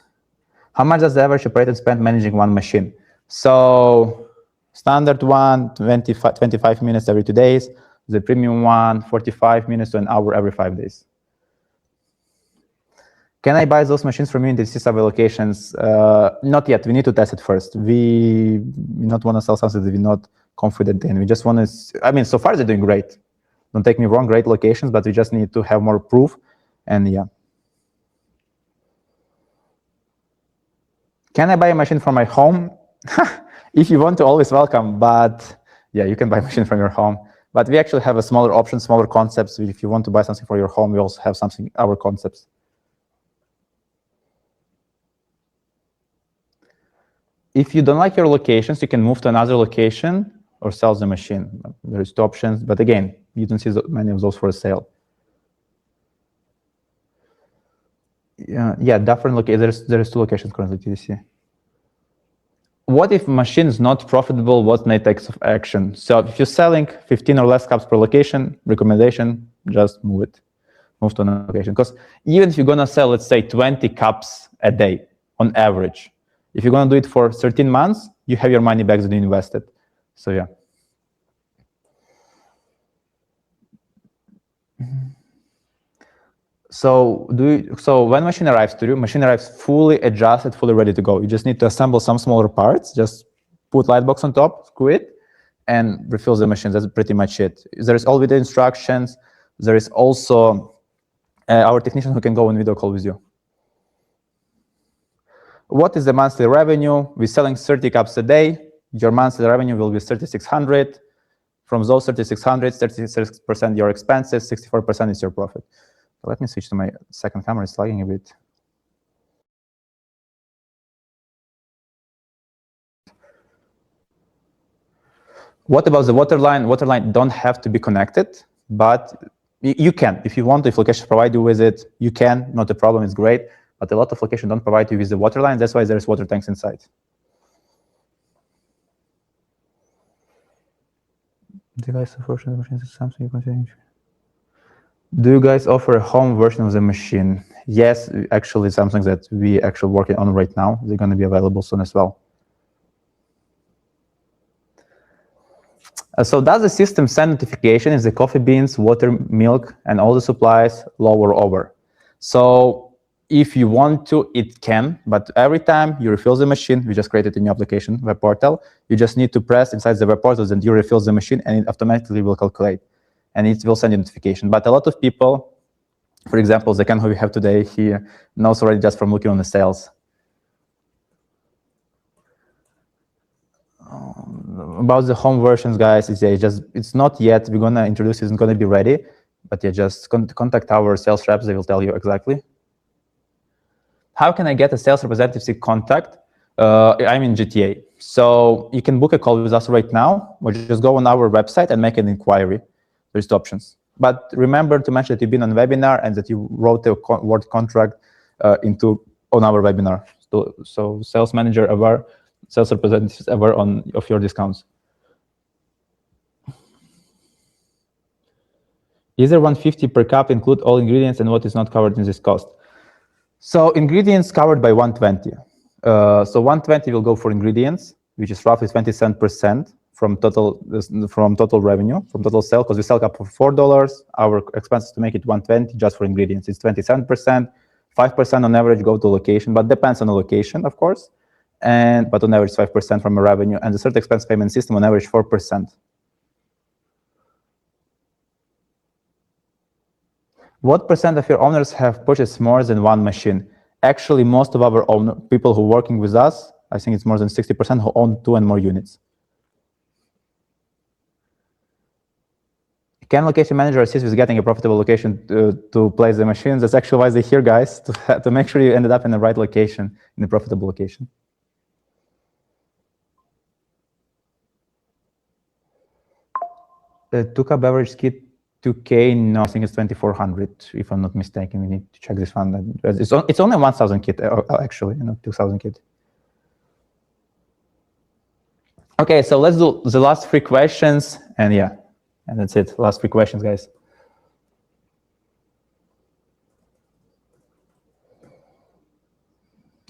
How much does the average operator spend managing one machine? So standard one, 25 minutes every 2 days. The premium one, 45 minutes to an hour every 5 days. Can I buy those machines from you in the TCC Subway locations? Not yet. We need to test it first. We not want to sell something that we're not confident in. We just want to, I mean, so far they're doing great. Don't take me wrong, great locations, but we just need to have more proof. And yeah. Can I buy a machine from my home? If you want to, always welcome. But yeah, you can buy a machine from your home. But we actually have a smaller option, smaller concepts. If you want to buy something for your home, we also have something, our concepts. If you don't like your locations, you can move to another location or sell the machine. There's 2 options. But again, you don't see many of those for sale. Yeah, different locations. There's 2 locations currently, TDC. What if machine is not profitable? What next takes of action? So if you're selling 15 or less cups per location, recommendation, just move it. Move to another location. Because even if you're going to sell, let's say, 20 cups a day on average, if you're going to do it for 13 months, you have your money back that you invested. So yeah. So when machine arrives to you, machine arrives fully adjusted, fully ready to go. You just need to assemble some smaller parts, just put light box on top, screw it, and refill the machine. That's pretty much it. There is all video instructions. There is also our technician who can go on video call with you. What is the monthly revenue? We're selling 30 cups a day. Your monthly revenue will be 3,600. From those 3,600, 36% your expenses, 64% is your profit. Let me switch to my second camera. It's lagging a bit. What about the waterline? Waterline don't have to be connected, but you can. If you want, if location provide you with it, you can. Not a problem. It's great. But a lot of locations don't provide you with the waterline. That's why there's water tanks inside. Do you guys offer the machines? Something you consider? Do you guys offer a home version of the machine? Yes, actually, something that we actually working on right now. They're going to be available soon as well. So does the system send notification if the coffee beans, water, milk, and all the supplies low or over? So if you want to, it can, but every time you refill the machine, we just created a new application, web portal, you just need to press inside the web portal and you refill the machine and it automatically will calculate. And it will send you notification. But a lot of people, for example, the Ken who we have today, he knows already just from looking on the sales. About the home versions, guys, it's not yet. We're gonna introduce it. It's gonna be ready, but yeah, just contact our sales reps. They will tell you exactly. How can I get a sales representative contact? I'm in GTA, So you can book a call with us right now, or just go on our website and make an inquiry. There's two options. But remember to mention that you've been on webinar and that you wrote a Word contract on our webinar. So sales manager aware, sales representatives aware of your discounts. Is there 150 per cup include all ingredients, and what is not covered in this cost? So ingredients covered by 120. So 120 will go for ingredients, which is roughly 27% from total revenue, from total sale, because we sell cup for $4. Our expenses to make it 120 just for ingredients. It's 27%. 5% on average go to location, but depends on the location, of course. But on average 5% from the revenue, and the third expense payment system on average 4%. What percent of your owners have purchased more than one machine? Actually, most of our people who are working with us, I think it's more than 60% who own 2 and more units. Can location manager assist with getting a profitable location to place the machines? That's actually why they're here, guys, to make sure you ended up in the right location, in a profitable location. The 2-cup beverage kit, 2K, no, I think it's 2,400, if I'm not mistaken. We need to check this one. It's only 1,000 kit, actually, 2,000 kit. Okay, so let's do the last 3 questions, and yeah, and that's it. Last 3 questions, guys.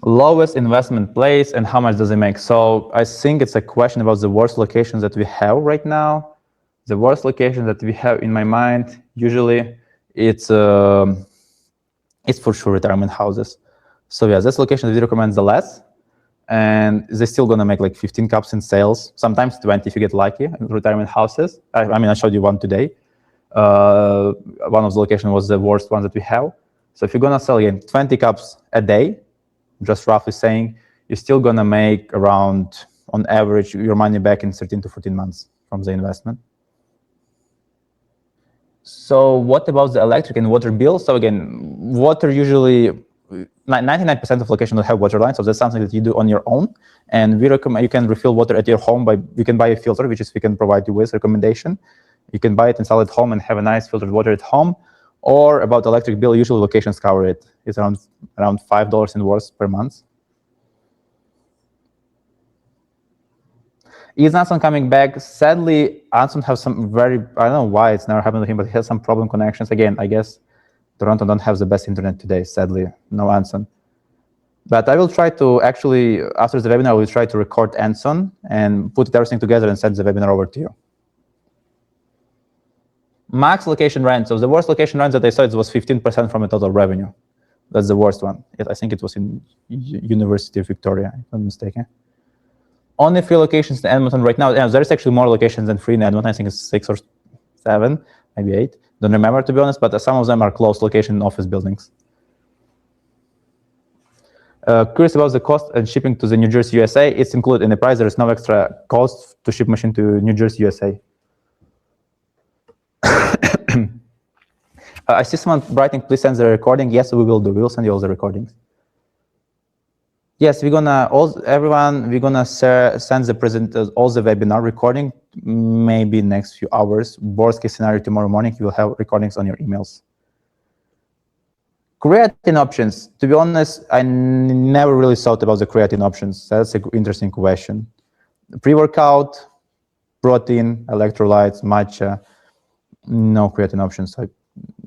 Lowest investment place and how much does it make? So I think it's a question about the worst locations that we have right now. The worst location that we have in my mind, usually it's for sure retirement houses. So yeah, this location we recommend the less, and they're still gonna make like 15 cups in sales, sometimes 20 if you get lucky. Retirement houses. I mean, I showed you one today. One of the locations was the worst one that we have. So if you're gonna sell again 20 cups a day, just roughly saying, you're still gonna make around, on average, your money back in 13 to 14 months from the investment. So what about the electric and water bill? So again, water usually, 99% of locations don't have water lines, so that's something that you do on your own. And we recommend you can refill water at your home you can buy a filter, which is we can provide you with recommendation. You can buy it, install it at home, and have a nice filtered water at home. Or about electric bill, usually locations cover it. It's around $5 in worse per month. Is Anson coming back? Sadly, Anson has some I don't know why it's never happened to him, but he has some problem connections. Again, I guess Toronto don't have the best internet today, sadly. No Anson. But I will try to actually, after the webinar, I will try to record Anson and put everything together and send the webinar over to you. Max location rent. So the worst location rent that I saw it was 15% from the total revenue. That's the worst one. I think it was in University of Victoria, if I'm mistaken. Only 3 locations in Edmonton right now. Yeah, there's actually more locations than 3 in Edmonton. I think it's 6 or 7, maybe 8. Don't remember, to be honest, but some of them are close location office buildings. Curious about the cost and shipping to the New Jersey, USA. It's included in the price. There is no extra cost to ship machine to New Jersey, USA. I see someone writing, please send the recording. Yes, we will do. We will send you all the recordings. Yes, we're gonna send the presenters all the webinar recording, maybe next few hours. Worst case scenario, tomorrow morning, you will have recordings on your emails. Creatine options. To be honest, I never really thought about the creatine options. That's an interesting question. Pre-workout, protein, electrolytes, matcha, no creatine options. I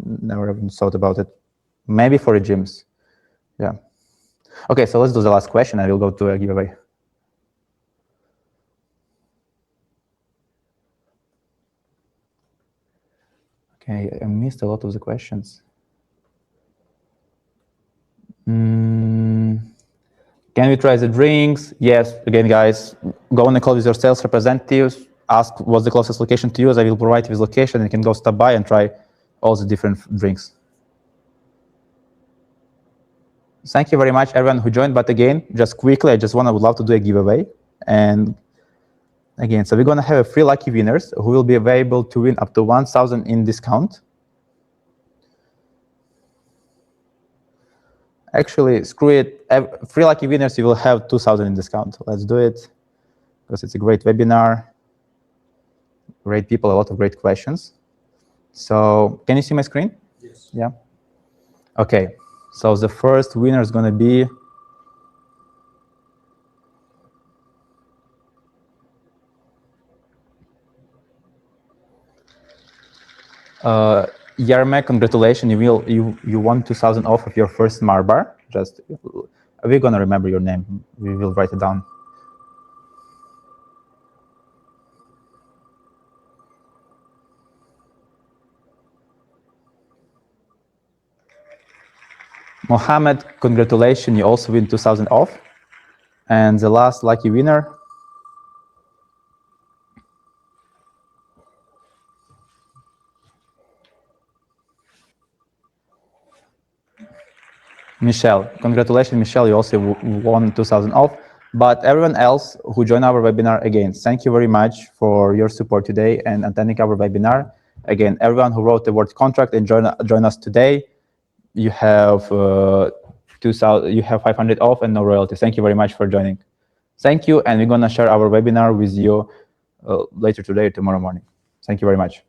never even thought about it. Maybe for the gyms, yeah. Okay, so let's do the last question and we'll go to a giveaway. Okay, I missed a lot of the questions. Can we try the drinks? Yes, again, guys, go on a call with your sales representatives, ask what's the closest location to use. I will provide you with location, and you can go stop by and try all the different drinks. Thank you very much, everyone who joined. But again, just quickly, I would love to do a giveaway. And again, so we're going to have 3 lucky winners who will be available to win up to 1,000 in discount. Actually, screw it. 3 lucky winners, you will have 2,000 in discount. Let's do it. because it's a great webinar, great people, a lot of great questions. So can you see my screen? Yes. Yeah. Okay. So the first winner is going to be Yarmek. Congratulations! You won 2,000 off of your first Smart Bar. Just we're going to remember your name. We will write it down. Mohammed, congratulations! You also win 2,000 off. And the last lucky winner, Michelle. Congratulations, Michelle. You also won 2,000 off. But everyone else who joined our webinar, again, thank you very much for your support today and attending our webinar. Again, everyone who wrote the word contract and join us today, you have 2,000. You have 500 off and no royalty. Thank you very much for joining. Thank you, and we're gonna share our webinar with you later today or tomorrow morning. Thank you very much.